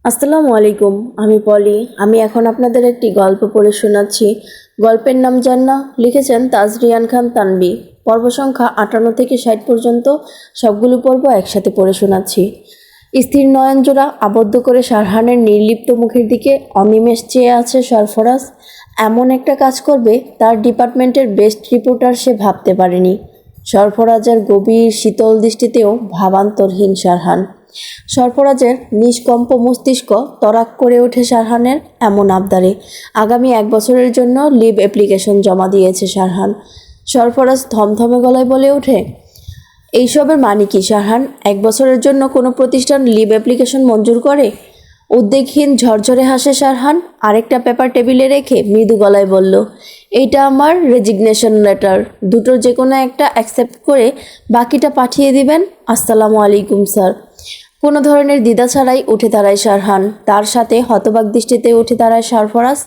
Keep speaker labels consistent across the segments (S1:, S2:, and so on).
S1: আসসালামু আলাইকুম। আমি পলি। আমি এখন আপনাদের একটি গল্প পড়ে শোনাচ্ছি। গল্পের নাম জান্নাহ। লিখেছেন তাজরিয়ান খান তানবী। পর্ব সংখ্যা 58 থেকে 60 পর্যন্ত সবগুলো পর্ব একসাথে পড়ে শোনাচ্ছি। স্থির নয়নজোড়া আবদ্ধ করে শারহানের নির্লিপ্ত মুখের দিকে অনিমেষ চেয়ে আছে সরফরাজ। এমন একটা কাজ করবে তার ডিপার্টমেন্টের বেস্ট রিপোর্টার সে ভাবতে পারেনি। সরফরাজের গভীর শীতল দৃষ্টিতেও ভাবান্তরহীন শারহান। সরফরাজের নিষ্কম্প মস্তিষ্ক তরাক করে ওঠে শারহানের এমন আবদারে। আগামী 1 বছরের জন্য লিভ অ্যাপ্লিকেশন জমা দিয়েছে শারহান। সরফরাজ থমথমে গলায় বলে ওঠে, এইসবের মানে কি শারহান? 1 বছরের জন্য কোনো প্রতিষ্ঠান লিভ অ্যাপ্লিকেশন মঞ্জুর করে? উদ্বেগহীন ঝরঝরে হাসে শারহান। আরেকটা পেপার টেবিলে রেখে মৃদু গলায় বলল, এইটা আমার রেজিগনেশন লেটার। দুটোর যে কোনো একটা অ্যাকসেপ্ট করে বাকিটা পাঠিয়ে দিবেন। আসসালামু আলাইকুম স্যার। কোনো ধরনের দ্বিধা ছাড়াই উঠে দাঁড়ায় শারহান। তার সাথে হতবাক দৃষ্টিতে উঠে দাঁড়ায় সরফরাজ।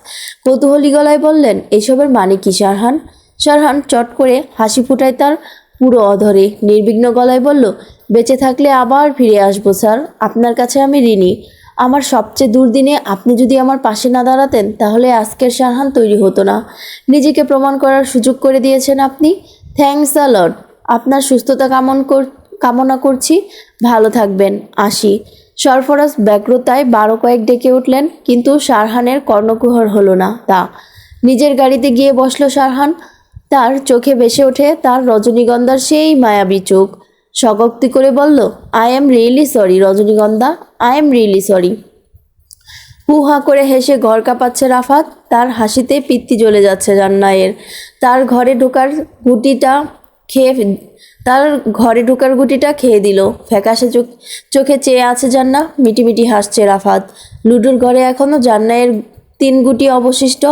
S1: কৌতূহলী গলায় বললেন, এসবের মানে কি শারহান? শারহান চট করে হাসি ফুটায় তার পুরো অধরে। নির্বিঘ্ন গলায় বলল, বেঁচে থাকলে আবার ফিরে আসবো স্যার। আপনার কাছে আমি ঋণী। আমার সবচেয়ে দুর্দিনে আপনি যদি আমার পাশে না দাঁড়াতেন তাহলে আজকের শারহান তৈরি হতো না। নিজেকে প্রমাণ করার সুযোগ করে দিয়েছেন আপনি। থ্যাঙ্কস আ লট। আপনার সুস্থতা কামনা করছি। ভালো থাকবেন। আসি। সরফরাজ ব্যগ্রতায় 12 কয়েক ডেকে উঠলেন, কিন্তু শারহানের কর্ণকুহর হলো না তা। নিজের গাড়িতে গিয়ে বসল শারহান। তার চোখে ভেসে ওঠে তার রজনীগন্ধার সেই মায়াবী চোখ। স্বগক্তি করে বলল, আই এম রিয়েলি সরি রজনীগন্ধা, আই এম রিয়েলি সরি। হু হা করে হেসে ঘর কাঁপাচ্ছে রাফাত। তার হাসিতে পিত্তি জ্বলে যাচ্ছে জান্নায়ের। তার ঘরে ঢোকার গুটিটা খেয়ে তার ঘরে ঢোকার গুটিটা খেয়ে দিল। ফ্যাকাশে চোখে চেয়ে আছে জান্না। মিটিমিটি হাসছে রাফাত। লুডুর ঘরে এখনও জান্নায়ের 3 গুটি অবশিষ্ট।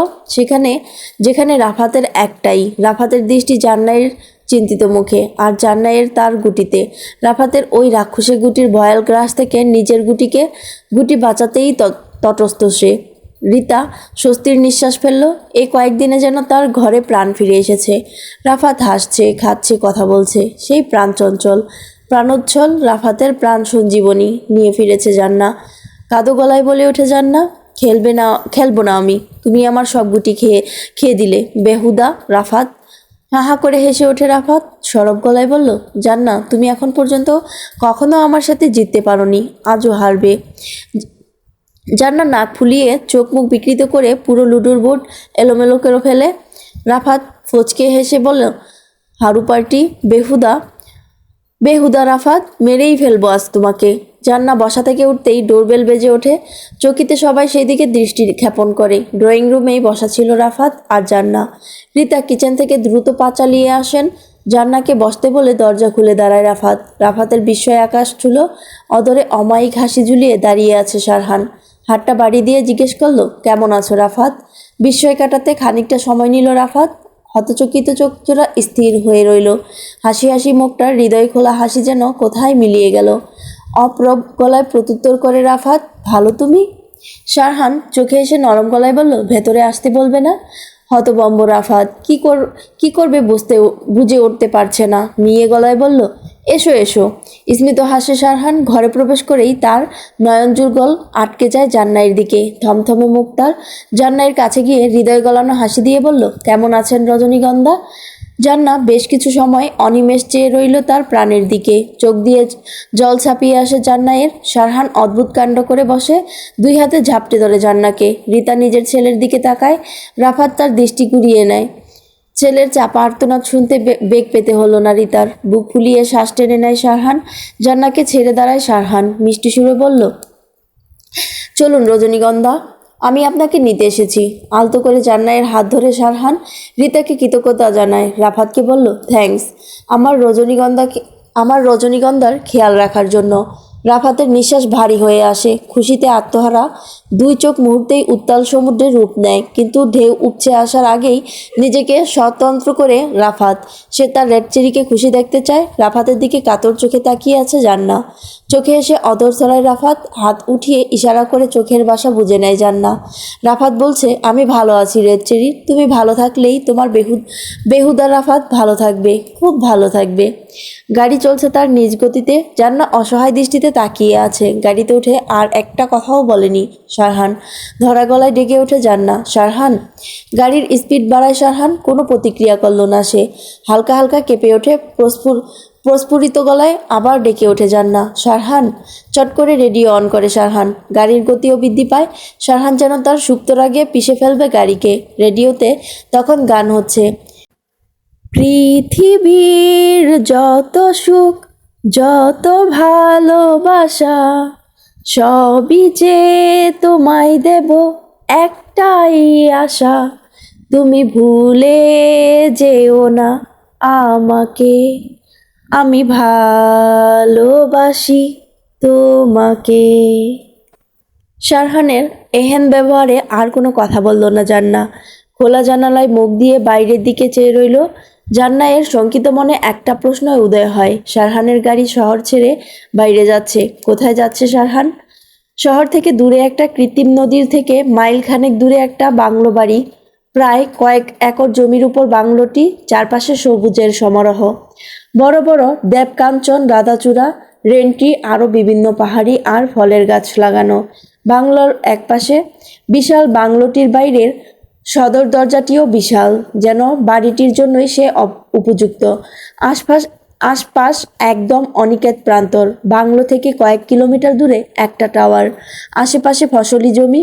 S1: যেখানে রাফাতের একটাই। রাফাতের দৃষ্টি জান্নায়ের চিন্তিত মুখে, আর জান্নায়ের তার গুটিতে। রাফাতের ওই রাক্ষসের গুটির ভয়াল গ্রাস থেকে নিজের গুটি বাঁচাতেই তটস্থ সে। রিতা স্বস্তির নিঃশ্বাস ফেলল। এই কয়েকদিনে যেন তার ঘরে প্রাণ ফিরে এসেছে। রাফাত হাসছে, খাচ্ছে, কথা বলছে। সেই প্রাণ চঞ্চল, প্রাণোচ্ছল রাফাতের প্রাণ সঞ্জীবনী নিয়ে ফিরেছে জান্না। কাদো গলায় বলে ওঠে জান্না, খেলবো না আমি। তুমি আমার সব গুটি খেয়ে দিলে বেহুদা রাফাত। হাহা করে হেসে ওঠে রাফাত। সরব গলায় বলল, জান্না তুমি এখন পর্যন্ত কখনো আমার সাথে জিততে পারোনি, আজও হারবে। জান্নার নাক ফুলিয়ে চোখ মুখ বিকৃত করে পুরো লুডুর বোর্ড এলোমেলো করে ফেলে। রাফাত ফচকে হেসে বলল, হারু পার্টি বেহুদা রাফাত, মেরেই ফেলবো আজ তোমাকে। জান্না বসা থেকে উঠতেই ডোরবেল বেজে ওঠে। চকিতে সবাই সেই দিকে দৃষ্টি ক্ষেপণ করে। ড্রয়িং রুমেই বসা ছিল রাফাত আর জান্না। রিতা কিচেন থেকে দ্রুত পা চালিয়ে আসেন। জান্নাকে বসতে বলে দরজা খুলে দাঁড়ায় রাফাত। রাফাতের বিস্ময় আকাশ ছুল। অদরে অমায়িক হাসি ঝুলিয়ে দাঁড়িয়ে আছে শারহান। হাতটা বাড়ি দিয়ে জিজ্ঞেস করলো, কেমন আছো রাফাত? বিস্ময় কাটাতে খানিকটা সময় নিল রাফাত। হতচকিত চোখজোড়া স্থির হয়ে রইল। হাসি হাসি মুখটার হৃদয় খোলা হাসি যেন কোথায় মিলিয়ে গেল। অপ্রব গলায় প্রত্যুত্তর করে রাফাত, ভালো তুমি? শারহান চোখে এসে নরম গলায় বলল, ভেতরে আসতে বলবে না? হতবম্ব রাফাত কি করবে বুঝে উঠতে পারছে না। মিয়ে গলায় বলল, এসো এসো। স্মিত হাসে শারহান। ঘরে প্রবেশ করেই তার নয়নযুগল আটকে যায় জান্নাইয়ের দিকে। থমথমে মুখ তার। জান্নাইয়ের কাছে গিয়ে হৃদয় গলানো হাসি দিয়ে বলল, কেমন আছেন রজনীগন্ধা? জান্না বেশ কিছু সময় অনিমেষ চেয়ে রইল তার প্রাণের দিকে। চোখ দিয়ে জল ছাপিয়ে আসে জান্নাইয়ের। শারহান অদ্ভুত কাণ্ড করে বসে। 2 হাতে ঝাপটে ধরে জান্নাকে। রিতা নিজের ছেলের দিকে তাকায়। রাফাত তার দৃষ্টি ঘুরিয়ে নেয়। ছেলের চাপা আর্তনাদ শুনতে বেগ পেতে হলো না রিতার। বুক ফুলিয়ে শ্বাস টেনে নেয় শারহান। জান্নাকে ছেড়ে দাঁড়ায় শারহান। মিষ্টি সুরে বলল, চলুন রজনীগন্ধা, আমি আপনাকে নিতে এসেছি। আলতো করে জান্নাইয়ের হাত ধরে শারহান রিতাকে কৃতজ্ঞতা জানায়। রাফাতকে বলল, থ্যাঙ্কস আমার রজনীগন্ধার খেয়াল রাখার জন্য। রাফাতের নিঃশ্বাস ভারী হয়ে আসে। খুশিতে আত্মহারা 2 চোখ মুহূর্তেই উত্তাল সমুদ্রের রূপ নেয়। কিন্তু ঢেউ উপচে আসার আগেই নিজেকে স্বতন্ত্র করে রাফাত। সে তার রেড চেরিকে খুশি দেখতে চায়। রাফাতের দিকে কাতর চোখে তাকিয়ে আছে জান্না। চোখে এসে অদর ছড়ায় রাফাত। হাত উঠিয়ে ইশারা করে চোখের ভাষা বুঝে নেয় জান্না। রাফাত বলছে, আমি ভালো আছি রেড চেরি। তুমি ভালো থাকলেই তোমার বেহুদা রাফাত ভালো থাকবে, খুব ভালো থাকবে। গাড়ি চলছে তার নিজ গতিতে। জান্না অসহায় দৃষ্টিতে তাকিয়ে আছে। গাড়িতে উঠে আর একটা কথাও বলেনি শারহান। ধরা গলায় ডেকে ওঠে জান্নাহ, শারহান। গাড়ির স্পিড বাড়ায় শারহান। কোনো প্রতিক্রিয়া করলো না সে। হালকা হালকা কেঁপে ওঠে প্রস্ফুরিত গলায় আবার ডেকে ওঠে জান্নাহ, শারহান। চট করে রেডিও অন করে শারহান। গাড়ির গতিও বৃদ্ধি পায়। শারহান যেন তার সুপ্ত রাগে পিষে ফেলবে গাড়িকে। রেডিওতে তখন গান হচ্ছে, পৃথিবীর যত সুখ, যত ভালোবাসা, সবই যে তোমায় দেব, একটাই আশা, তুমি ভুলে যেও না আমাকে, আমি ভালোবাসি তোমাকে। শারহানের এহেন ব্যবহারে আর কোনো কথা বলল না জান্নাহ। খোলা জানালায় মুখ দিয়ে বাইরের দিকে চেয়ে রইল। জান্নাহের শঙ্কিত মনে একটা প্রশ্ন উদয় হয়, শারহানের গাড়ি শহর ছেড়ে বাইরে যাচ্ছে। কোথায় যাচ্ছে শারহান? শহর থেকে দূরে একটা কৃত্রিম নদীর থেকে মাইল খানেক দূরে একটা বাংলো বাড়ি। প্রায় কয়েক একর জমির উপর বাংলোটি, চারপাশে সবুজের সমারোহ। বড় বড় দেবকাঞ্চন, রাধাচূড়া, রেন্টি, আরও বিভিন্ন পাহাড়ি আর ফলের গাছ লাগানো। বাংলোর একপাশে বিশাল, বাংলোটির বাইরের সদর দরজাটিও বিশাল, যেন বাড়িটির জন্যই সে উপযুক্ত। আশপাশ একদম অনিকেত প্রান্তর। বাংলো থেকে কয়েক কিলোমিটার দূরে একটা টাওয়ার, আশেপাশে ফসলি জমি।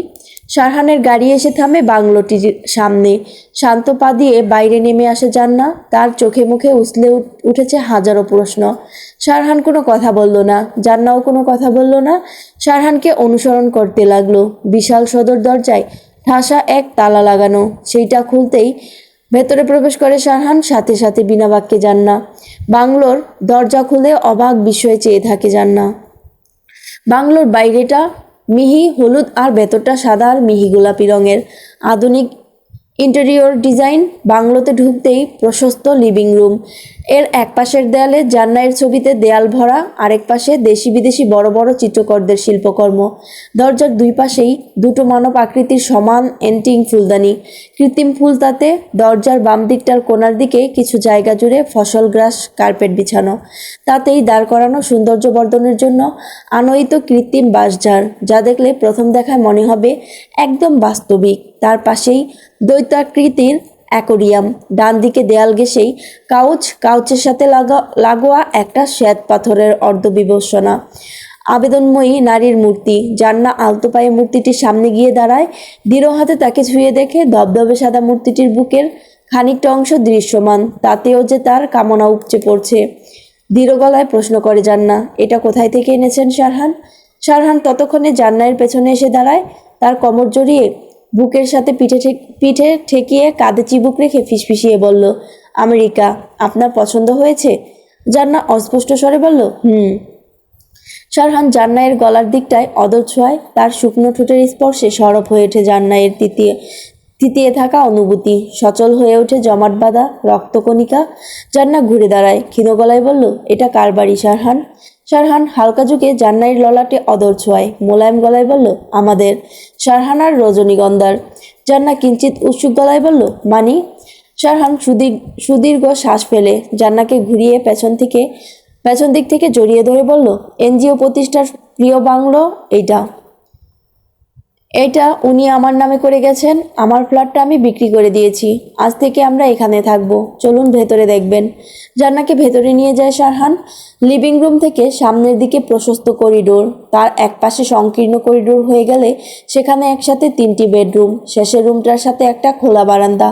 S1: শারহানের গাড়ি এসে থামে বাংলোটির সামনে। শান্ত পা দিয়ে বাইরে নেমে আসে জান্নাহ। তার চোখে মুখে উছলে উঠেছে হাজারো প্রশ্ন। শারহান কোনো কথা বলল না, জান্নাহও কোনো কথা বলল না। শারহানকে অনুসরণ করতে লাগলো। বিশাল সদর দরজায় ঠাসা এক তালা লাগানো। সেইটা খুলতেই ভেতরে প্রবেশ করে শারহান, সাথে সাথে বিনা বাক্যে জান্নাহ। বাংলোর দরজা খুলে অবাক বিস্ময়ে চেয়ে থাকে জান্নাহ। বাংলোর বাইরেটা মিহি হলুদ আর ভেতরটা সাদা আর মিহি গোলাপি রঙের। আধুনিক ইন্টেরিয়র ডিজাইন। বাংলোতে ঢুকতেই প্রশস্ত লিভিং রুম। এর এক পাশের দেয়ালে জান্নাহের ছবিতে দেয়াল ভরা, আরেক পাশে দেশি বিদেশি বড় বড় চিত্রকরদের শিল্পকর্ম। দরজার দুই পাশেই দুটো মানব আকৃতির সমান এন্টিং ফুলদানি, কৃত্রিম ফুল। তাতে দরজার বাম দিকটার কোণার দিকে কিছু জায়গা জুড়ে ফসল গ্রাস কার্পেট বিছানো। তাতেই দাঁড় করানো সৌন্দর্য বর্ধনের জন্য আনয়িত কৃত্রিম বাঁশঝাড়, যা দেখলে প্রথম দেখায় মনে হবে একদম বাস্তবিক। তার পাশেই দৈত্যাকৃতির অ্যাকোরিয়াম। ডান দিকে দেয়াল ঘেঁষেই কাউচের সাথে লাগোয়া একটা শ্বেত পাথরের অর্ধবিবসনা আবেদনময়ী নারীর মূর্তি। জান্নাহ আলতো পায়ে মূর্তিটির সামনে গিয়ে দাঁড়ায়। দৃঢ় হাতে তাকে ছুঁয়ে দেখে ধবধবে সাদা মূর্তিটির বুকের খানিকটা অংশ দৃশ্যমান। তাতেও যে তার কামনা উপচে পড়ছে। দৃঢ় গলায় প্রশ্ন করে জান্নাহ, এটা কোথায় থেকে এনেছেন শারহান? শারহান ততক্ষণে জান্নাহের পেছনে এসে দাঁড়ায়। তার কোমর জড়িয়ে বুকের সাথে পিঠে ঠেকিয়ে কাঁধে চিবুক রেখে ফিসফিসিয়ে বলল, আমেরিকা। আপনার পছন্দ হয়েছে? জান্নাহ অস্পষ্ট স্বরে বলল, শারহান জান্নাহের গলার দিকটায় অদর ছোঁয়ায়। তার শুকনো ঠোঁটের স্পর্শে সরব হয়ে ওঠে জান্নাহের থিতিয়ে থাকা অনুভূতি। সচল হয়ে ওঠে জমাট বাঁধা রক্তকণিকা। জান্নাহ ঘুরে দাঁড়ায়, ক্ষীণ গলায় বলল, এটা কার বাড়ি শারহান? শারহান হালকা ঝুঁকে জান্নাহের ললাটে অদর ছোঁয়ায়। মোলায়েম গলায় বলল, আমাদের। শারহান আর রজনীগন্ধার। জান্নাহ কিঞ্চিত উৎসুক গলায় বলল, মানি? শারহান সুদীর্ঘ শ্বাস ফেলে জান্নাহকে ঘুরিয়ে পেছন দিক থেকে জড়িয়ে ধরে বলল, এনজিও প্রতিষ্ঠার প্রিয় বাংলো এইটা উনি আমার নামে করে গেছেন। আমার ফ্ল্যাটটা আমি বিক্রি করে দিয়েছি। আজ থেকে আমরা এখানে থাকবো। চলুন ভেতরে দেখবেন। জান্নাহকে ভেতরে নিয়ে যায় শারহান। লিভিং রুম থেকে সামনের দিকে প্রশস্ত করিডোর। তার এক পাশে সংকীর্ণ করিডোর হয়ে গেলে সেখানে একসাথে 3টি বেডরুম। শেষের রুমটার সাথে একটা খোলা বারান্দা,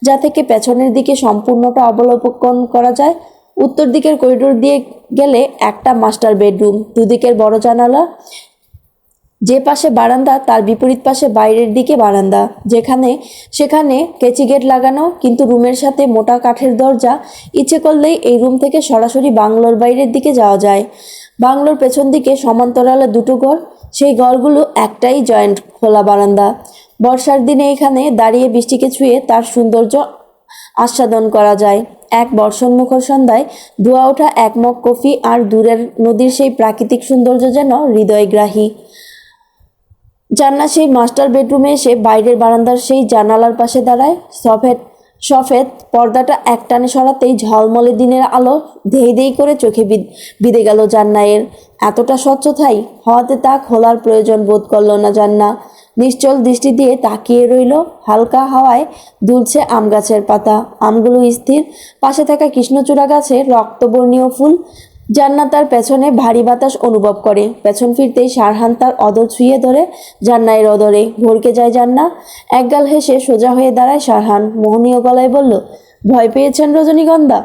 S1: যা থেকে পেছনের দিকে সম্পূর্ণটা অবলোকন করা যায়। উত্তর দিকের করিডোর দিয়ে গেলে একটা মাস্টার বেডরুম, দুদিকের বড় জানালা। যে পাশে বারান্দা তার বিপরীত পাশে বাইরের দিকে বারান্দা, সেখানে কেচি গেট লাগানো, কিন্তু রুমের সাথে মোটা কাঠের দরজা। ইচ্ছে করলেই এই রুম থেকে সরাসরি বাংলোর বাইরের দিকে যাওয়া যায়। বাংলোর পেছন দিকে সমান্তরালে দুটো ঘর, সেই ঘরগুলো একটাই জয়েন্ট খোলা বারান্দা। বর্ষার দিনে এখানে দাঁড়িয়ে বৃষ্টিকে ছুঁয়ে তার সৌন্দর্য আস্বাদন করা যায়। এক বর্ষণমুখর সন্ধ্যায় ধোয়া ওঠা এক মগ কফি আর দূরের নদীর সেই প্রাকৃতিক সৌন্দর্য যেন হৃদয়গ্রাহী। জান্নাহ সেই মাস্টার বেডরুমে এসে বাইরের বারান্দার সেই জানালার পাশে দাঁড়ায়। সফেদ পর্দাটা একটানে সরাতেই ঝলমলে দিনের আলো ধেই ধেই করে চোখে বিঁধে গেল জান্নায়ের। এতটা স্বচ্ছতাই হওয়াতে তা খোলার প্রয়োজন বোধ করল না জান্না। নিশ্চল দৃষ্টি দিয়ে তাকিয়ে রইল। হালকা হাওয়ায় দুলছে আম গাছের পাতা, আমগুলো স্থির। পাশে থাকা কৃষ্ণচূড়া গাছে রক্তবর্ণীয় ফুল। জান্নাত তার পেছনে ভারী বাতাস অনুভব করে। পেছন ফিরতেই শারহান তার অদর ছুঁয়ে ধরে জান্নায়ের অদরে ভরকে যায় জান্না। একগাল হেসে সোজা হয়ে দাঁড়ায় শারহান, মোহনীয় গলায় বলল, ভয় পেয়েছেন রজনীগন্ধা?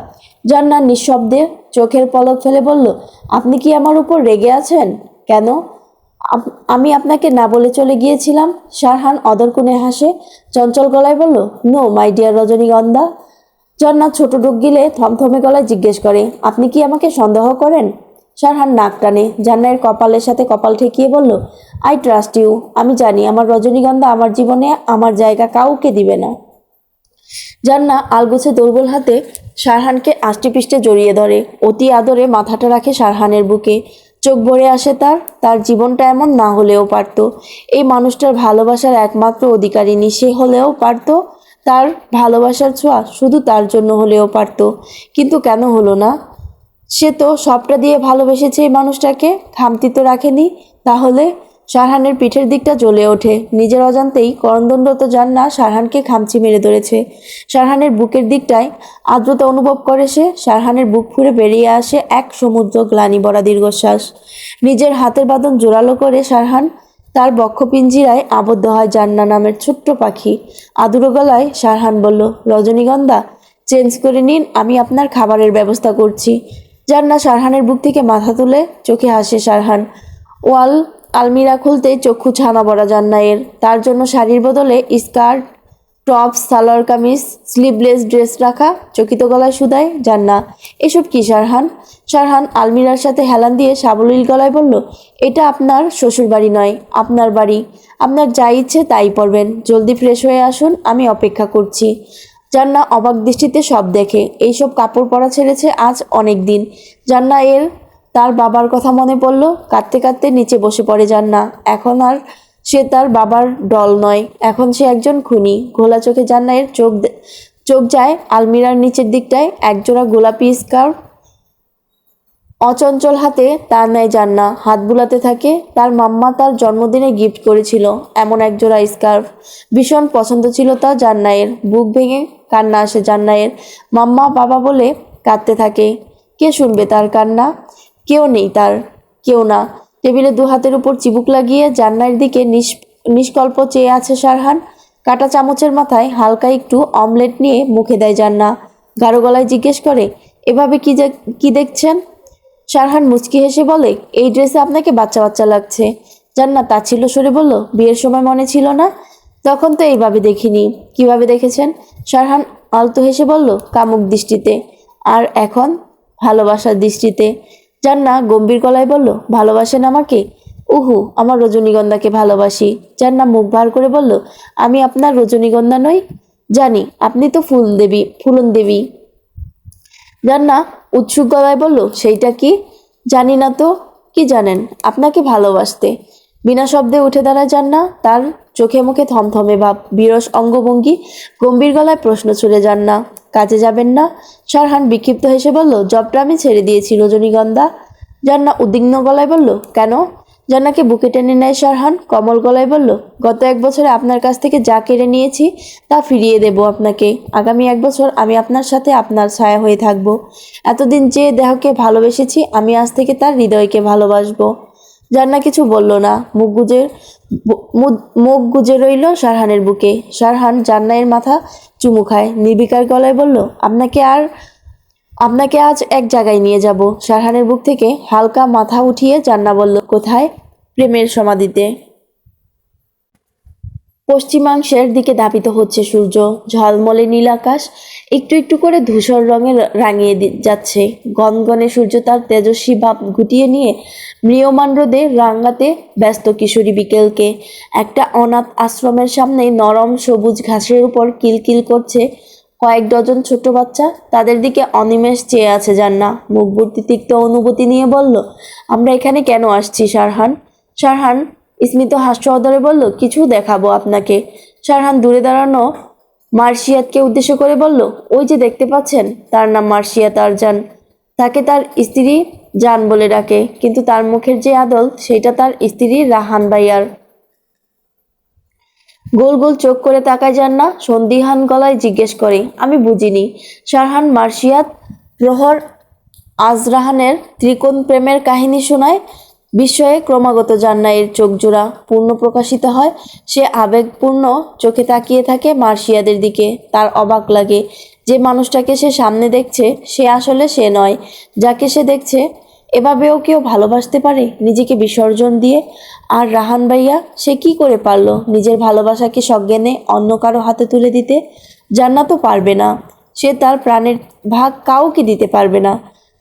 S1: জান্না নিঃশব্দে চোখের পলক ফেলে বলল, আপনি কি আমার উপর রেগে আছেন? কেন? আমি আপনাকে না বলে চলে গিয়েছিলাম। শারহান অদরকুনে হাসে, চঞ্চল গলায় বলল, নো মাই ডিয়ার রজনীগন্ধা। জান্নাত ছোট ডুব গিলে থমথমে গলায় জিজ্ঞেস করে, আপনি কি আমাকে সন্দেহ করেন? শারহান নাক টানে, জান্নাতের কপালের সাথে কপাল ঠেকিয়ে বলল, আই ট্রাস্ট ইউ। আমি জানি আমার রজনীগন্ধা আমার জীবনে আমার জায়গা কাউকে দিবে না। জান্না আলগোছে দুর্বল হাতে শারহানকে আষ্টেপৃষ্ঠে জড়িয়ে ধরে, অতি আদরে মাথাটা রাখে শারহানের বুকে। চোখ ভরে আসে তার জীবনটা এমন না হলেও পারত। এই মানুষটার ভালোবাসার একমাত্র অধিকারিণী সে হলেও পারত। তার ভালোবাসার ছোঁয়া শুধু তার জন্য হলেও পারত, কিন্তু কেন হলো না? সে তো সবটা দিয়ে ভালোবেসেছে এই মানুষটাকে, খামতি তো রাখেনি। তাহলে শারহানের পিঠের দিকটা জ্বলে ওঠে। নিজের অজান্তেই করন্দনরত জান্না শারহানকে খামচি মেরে ধরেছে। শারহানের বুকের দিকটায় আর্দ্রতা অনুভব করে সে। শারহানের বুক ফুঁড়ে বেরিয়ে আসে এক সমুদ্র গ্লানি ভরা দীর্ঘশ্বাস। নিজের হাতের বাঁধন জোরালো করে শারহান তার বক্ষপিঞ্জিরায় আবদ্ধ হয় জান্না নামের ছোট্ট পাখি। আদুরো গলায় শারহান বলল, রজনীগন্ধা, চেঞ্জ করে নিন, আমি আপনার খাবারের ব্যবস্থা করছি। জান্না শারহানের বুক থেকে মাথা তুলে চোখে হাসে শারহান। আলমিরা খুলতেই চক্ষু ছানা ভরা জান্নায়ের। তার জন্য শাড়ির বদলে skirt, tops, salwar kameez, sleeveless dress রাখা। চকিত গলায় শুধায় জান্না, এসব কি শারহান? শারহান আলমিরার সাথে হেলান দিয়ে সাবলীল গলায় বলল, এটা আপনার শ্বশুর বাড়ি নয়, আপনার বাড়ি। আপনার যা ইচ্ছে তাই পরবেন। জলদি ফ্রেশ হয়ে আসুন, আমি অপেক্ষা করছি। জান্না অবাক দৃষ্টিতে সব দেখে। এইসব কাপড় পরা ছেড়েছে আজ অনেক দিন। জান্না তার বাবার কথা মনে পড়ল। কাঁদতে কাঁদতে নিচে বসে পড়ে জান্না। এখন আর সে তার বাবার ডল নয়, এখন সে একজন খুনি। ঘোলা চোখে জান্না চোখ যায় আলমিরার নিচের দিকটায়। একজোড়া গোলাপি স্কার্ফ অচঞ্চল হাতে তার নেয় জান্না, হাত বুলাতে থাকে। তার মাম্মা তার জন্মদিনে গিফট করেছিল এমন একজোড়া স্কার্ফ। ভীষণ পছন্দ ছিল তা জান্নায়ের। বুক ভেঙে কান্না আসে জান্নায়ের। মাম্মা বাবা বলে কাঁদতে থাকে। কে শুনবে তার কান্না? কেউ নেই তার, কেউ না। টেবিলে দু হাতের উপর চিবুক লাগিয়ে জান্নার দিকে নিষ্কল্প চেয়ে আছে শারহান। কাটা চামচের মাথায় হালকা একটু অমলেট নিয়ে মুখে দেয় জান্না। গাঢ় গলায় জিজ্ঞেস করে, এভাবে কি দেখছেন? শারহান মুচকি হেসে বলে, এই ড্রেসে আপনাকে বাচ্চা বাচ্চা লাগছে। জান্নাত তাচ্ছিল্য সরে বলল, বিয়ের সময় মনে ছিল না? তখন তো এইভাবে দেখিনি। কিভাবে দেখেছেন? শারহান আলতো হেসে বলল, কামুক দৃষ্টিতে। আর এখন? ভালোবাসার দৃষ্টিতে। জান্না গম্ভীর গলায় বলল, ভালোবাসেন আমাকে? উহু, আমার রজনীগন্ধাকে ভালোবাসি। জান্না মুখ ভার করে বলল, আমি আপনার রজনীগন্ধা নই? জানি, আপনি তো ফুলন দেবী। জান্না উৎসুক গলায় বলল, সেইটা কি? জানি না তো। কি জানেন? আপনাকে ভালোবাসতে। বিনা শব্দে উঠে দাঁড়ায় জান্না। তার চোখে মুখে থমথমে ভাব, বিরস অঙ্গভঙ্গি। গম্ভীর গলায় প্রশ্ন ছুড়ে জান্না, কাজে যাবেন না? শারহান বিক্ষিপ্ত হেসে বলল, জবটা আমি ছেড়ে দিয়েছি রজনীগন্ধা। জান্না উদ্বিগ্ন গলায় বলল, কেন? জান্নাকে বুকে টেনে নেয় শারহান, কমল গলায় বলল, গত 1 বছরে আপনার কাছ থেকে যা কেড়ে নিয়েছি তা ফিরিয়ে দেব আপনাকে। আগামী 1 বছর আমি আপনার সাথে আপনার ছায়া হয়ে থাকব। এতদিন যে দেহকে ভালোবেসেছি, আমি আজ থেকে তার হৃদয়কে ভালোবাসবো। জান্না কিছু বলল না, মুখ গুজে রইল শারহানের বুকে। শারহান জান্নায়ের মাথা চুমু খায়, নির্বিকার গলায় বলল, আপনাকে আজ এক জায়গায় নিয়ে যাব। শারহানের বুক থেকে হালকা মাথা উঠিয়ে জান্না বলল, কোথায়? প্রেমের সমাধিতে। পশ্চিমাংশের দিকে ধাবিত হচ্ছে সূর্য। ঝলমলে নীল আকাশ একটু একটু করে ধূসর রঙে রাঙিয়ে যাচ্ছে। গনগনে সূর্য তার তেজস্বী ভাব গুটিয়ে নিয়ে ম্রিয়মান রোদে রাঙাতে ব্যস্ত কিশোরী বিকেলকে। একটা অনাথ আশ্রমের সামনে নরম সবুজ ঘাসের উপর কিলকিল করছে কয়েক ডজন ছোট বাচ্চা। তাদের দিকে অনিমেষ চেয়ে আছে জান্না। মুখ ভর্তি তিক্ত অনুভূতি নিয়ে বলল, আমরা এখানে কেন আসছি শারহান? শারহান স্মিত হাস্য অদরে বলল, কিছু দেখাবো আপনাকে। শারহান দূরে দাঁড়ানো মার্শিয়াতকে উদ্দেশ্য করে বলল, ওই যে দেখতে পাচ্ছেন, তার নাম মার্শিয়াত আরজান। তাকে তার স্ত্রী জান বলে ডাকে, কিন্তু তার মুখের যে আদল সেটা তার স্ত্রী রাহান বাইয়ার। গোল গোল চোখ করে তাকায় জান্না, সন্দিহান গলায় জিজ্ঞেস করে, আমি বুঝিনি। শারহান মার্শিয়াত প্রহর আজরাহানের ত্রিকোণ প্রেমের কাহিনী শোনায়। বিস্ময়ে ক্রমাগত জান্নাইয়ের চোখ জোড়া পূর্ণ প্রকাশিত হয়। সে আবেগপূর্ণ চোখে তাকিয়ে থাকে মার্শিয়াদের দিকে। তার অবাক লাগে, যে মানুষটাকে সে সামনে দেখছে সে আসলে সে নয় যাকে সে দেখছে। এভাবেও কেউ ভালোবাসতে পারে নিজেকে বিসর্জন দিয়ে? আর রাহান ভাইয়া, সে কি করে পারলো নিজের ভালোবাসাকে সজ্ঞানে অন্য কারো হাতে তুলে দিতে? জান্নাত তো পারবে না, সে তার প্রাণের ভাগ কাউকে দিতে পারবে না।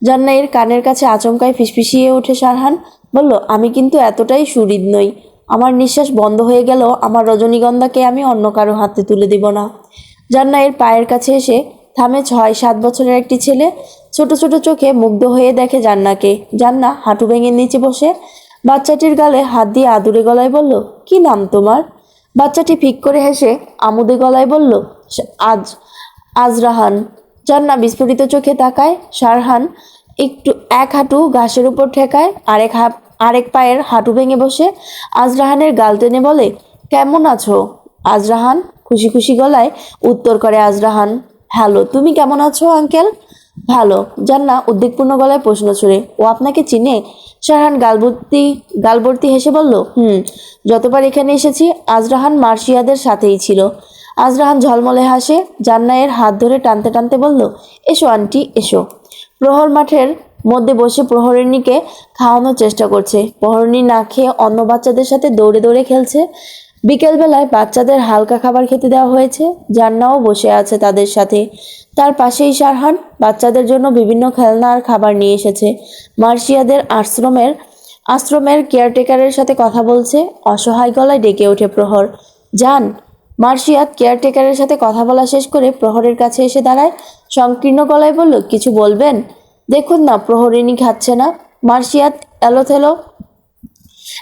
S1: জান্নাইয়ের কানের কাছে আচমকায় ফিসফিসিয়ে ওঠে শারহান, বলল, আমি কিন্তু এতটাই সুহৃদ নই। আমার নিঃশ্বাস বন্ধ হয়ে গেল, আমার রজনীগন্ধাকে আমি অন্য কারো হাতে তুলে দিব না। জান্নাইয়ের পায়ের কাছে এসে থামে 6-7 বছরের একটি ছেলে। ছোট ছোট চোখে মুগ্ধ হয়ে দেখে জান্নাকে। জান্না হাঁটু ভেঙে নিচে বসে বাচ্চাটির গালে হাত দিয়ে আদুরে গলায় বলল, কি নাম তোমার? বাচ্চাটি ফিক করে হেসে আমুদে গলায় বলল, আজ আজরাহান। জান্না বিস্ফোরিত চোখে তাকায়। শারহান একটু এক হাঁটু ঘাসের উপর ঠেকায়, আরেক পায়ের হাঁটু ভেঙে বসে আজরাহানের গাল টেনে বলে, কেমন আছো আজরাহান? খুশি খুশি গলায় উত্তর করে আজরাহান, হ্যালো, তুমি কেমন আছো আঙ্কেল? ভালো। জান্না উদ্বেগপূর্ণ গলায় প্রশ্ন ছুড়ে, ও আপনাকে চিনে? শারহান গালভর্তি হেসে বলল, যতবার এখানে এসেছি আজরাহান মার্শিয়াদের সাথেই ছিল। আজরাহান ঝলমলে হাসে, জান্নায়ের হাত ধরে টানতে টানতে বলল, এসো আন্টি, এসো। প্রহর মাঠের মধ্যে বসে প্রহরিণীকে খাওয়ানোর চেষ্টা করছে। প্রহরিণী না খেয়ে অন্য বাচ্চাদের সাথে দৌড়ে দৌড়ে খেলছে। বিকেলবেলায় বাচ্চাদের হালকা খাবার খেতে দেওয়া হয়েছে। জান্নাও বসে আছে তাদের সাথে। তার পাশেই শারহান বাচ্চাদের জন্য বিভিন্ন খেলনা আর খাবার নিয়ে এসেছে। মার্শিয়াদের আশ্রমের কেয়ারটেকারের সাথে কথা বলছে। অসহায় গলায় ডেকে ওঠে প্রহর, যান। মার্শিয়াত কেয়ারটেকারের সাথে কথা বলা শেষ করে প্রহরের কাছে এসে দাঁড়ায়। সংকীর্ণ গলায় বলল, কিছু বলবেন? দেখুন না, প্রহরিণী খাচ্ছে না। মার্শিয়াত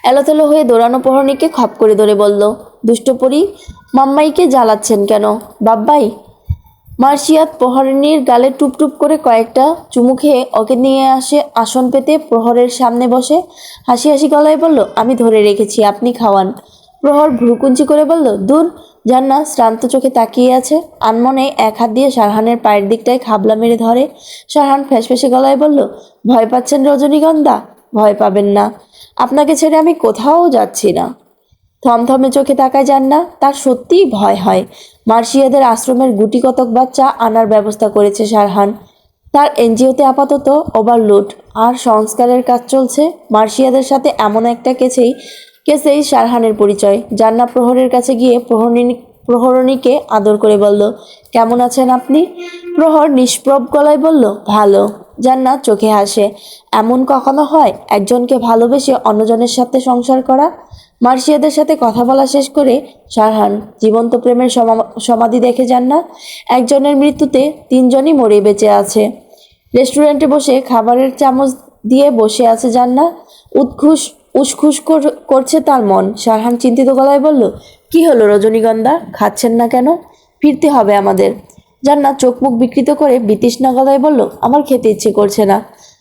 S1: এলোথেলো হয়ে দৌড়ানো প্রহরীকে খপ করে ধরে বলল, দুষ্টপরি, মাম্মাইকে জ্বালাচ্ছেন কেন? বাব্বাই। মার্শিয়াত প্রহরিণীর গালে টুপটুপ করে কয়েকটা চুমু খেয়ে ওকে নিয়ে আসে আসন পেতে প্রহরের সামনে বসে হাসি হাসি গলায় বলল, আমি ধরে রেখেছি, আপনি খাওয়ান। প্রহর ভ্রুকুঞ্চি করে বলল, দূর। জান্নাত শ্রান্ত চোখে তাকিয়ে আছে। আনমনে এক হাত দিয়ে শারহানের পায়ের দিকটায় খাবলা মেরে ধরে। শারহান ফ্যাসফ্যাসে গলায় বলল, ভয় পাচ্ছেন রজনীগন্ধা? ভয় পাবেন না, আপনাকে ছেড়ে আমি কোথাও যাচ্ছি না। থমথমে চোখে তাকায় জান্না, তার সত্যিই ভয় হয়। মার্শিয়াদের আশ্রমের গুটি কতক বাচ্চা আনার ব্যবস্থা করেছে শারহান। তার এনজিওতে আপাতত ওভারলোড আর সংস্কারের কাজ চলছে। মার্শিয়াদের সাথে এমন একটা কেসেই শারহানের পরিচয়। জান্না প্রহরের কাছে গিয়ে প্রহরণীকে আদর করে বলল, কেমন আছেন আপনি? প্রহর নিষ্প্রভ গলায় বলল, ভালো। জান্নাত চোখে হাসে। এমন কখনো হয় একজনকে ভালোবেসে অন্যজনের সাথে সংসার করা? মার্শিয়াদের সাথে কথা বলা শেষ করে শারহান জীবন্ত প্রেমের সমাধি দেখে জান্নাত। একজনের মৃত্যুতে 3 জনই মরে বেঁচে আছে। রেস্টুরেন্টে বসে খাবারের চামচ দিয়ে বসে আছে জান্নাত। উসখুস করছে তার মন। শারহান চিন্তিত গলায় বলল, কি হলো রজনীগন্ধা, খাচ্ছেন না কেন? ফিরতে হবে আমাদের। জান্নাত চোখ মুখ বিকৃত করে বিতৃষ্ণা গলায় বলল, আমার খেতে ইচ্ছে করছে না।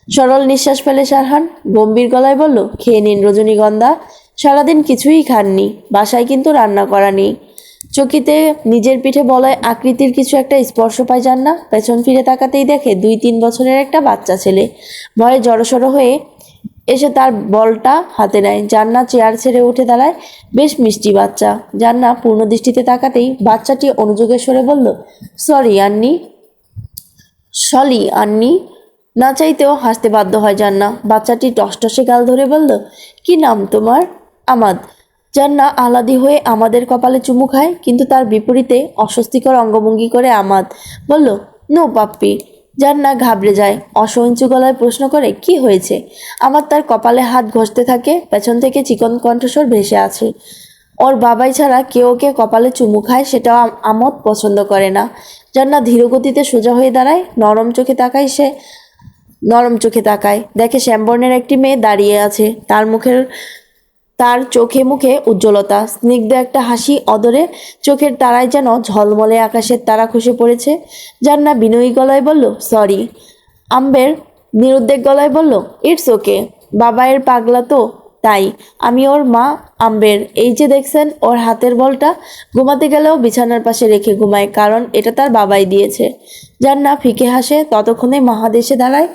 S1: সরল নিঃশ্বাস ফেলে শারহান গম্ভীর গলায় বলল, খেয়ে নিন রজনীগন্ধা, সারাদিন কিছুই খাননি, বাসায় কিন্তু রান্না করা নেই। চকিতে নিজের পিঠে বলয় আকৃতির কিছু একটা স্পর্শ পায় জান্না। পেছন ফিরে তাকাতেই দেখে 2-3 বছরের একটা বাচ্চা ছেলে ভয়ে জড়সড় হয়ে এসে তার বলটা হাতে নেয়। জান্না চেয়ার ছেড়ে উঠে দাঁড়ায়। বেশ মিষ্টি বাচ্চা। জান্না পূর্ণ দৃষ্টিতে তাকাতেই বাচ্চাটি অনুযোগের স্বরে বলল, সরি আন্নি। না চাইতেও হাসতে বাধ্য হয় জান্না। বাচ্চাটি টসটসে গাল ধরে বলল, কি নাম তোমার? আমাদ। জান্না আহ্লাদি হয়ে আমাদের কপালে চুমু খায়, কিন্তু তার বিপরীতে অস্বস্তিকর অঙ্গভঙ্গি করে আমাদ বলল, নো পাপ্পি। জান্না ঘাবড়ে যায়, অসহিঞ্চু গলায় প্রশ্ন করে, কি হয়েছে? আমার তার কপালে হাত ঘষতে থাকে। পেছন থেকে চিকন কণ্ঠস্বর ভেসে আছে, ওর বাবাই ছাড়া কেউ ওকে কপালে চুমু খায় সেটাও আমদ পছন্দ করে না। জান্না ধীরগতিতে সোজা হয়ে দাঁড়ায়। নরম চোখে তাকায়, দেখে শ্যামবর্ণের একটি মেয়ে দাঁড়িয়ে আছে। তার মুখের তার চোখে মুখে উজ্জ্বলতা, স্নিগ্ধ একটা হাসি অদরে, চোখের তারায় যেন ঝলমলে আকাশের তারা খসে পড়েছে। জান্না বিনয়ী গলায় বলল, সরি। আম্বের নিরুদ্বেগ গলায় বলল, ইটস ওকে, বাবায়ের পাগলা তো, তাই। আমি ওর মা আম্বের। এই যে দেখছেন ওর হাতের বলটা, ঘুমাতে গেলেও বিছানার পাশে রেখে ঘুমায়, কারণ এটা তার বাবাই দিয়েছে। জান্না ফিকে হাসে, ততক্ষণে মাহাদ এসে দাঁড়ায়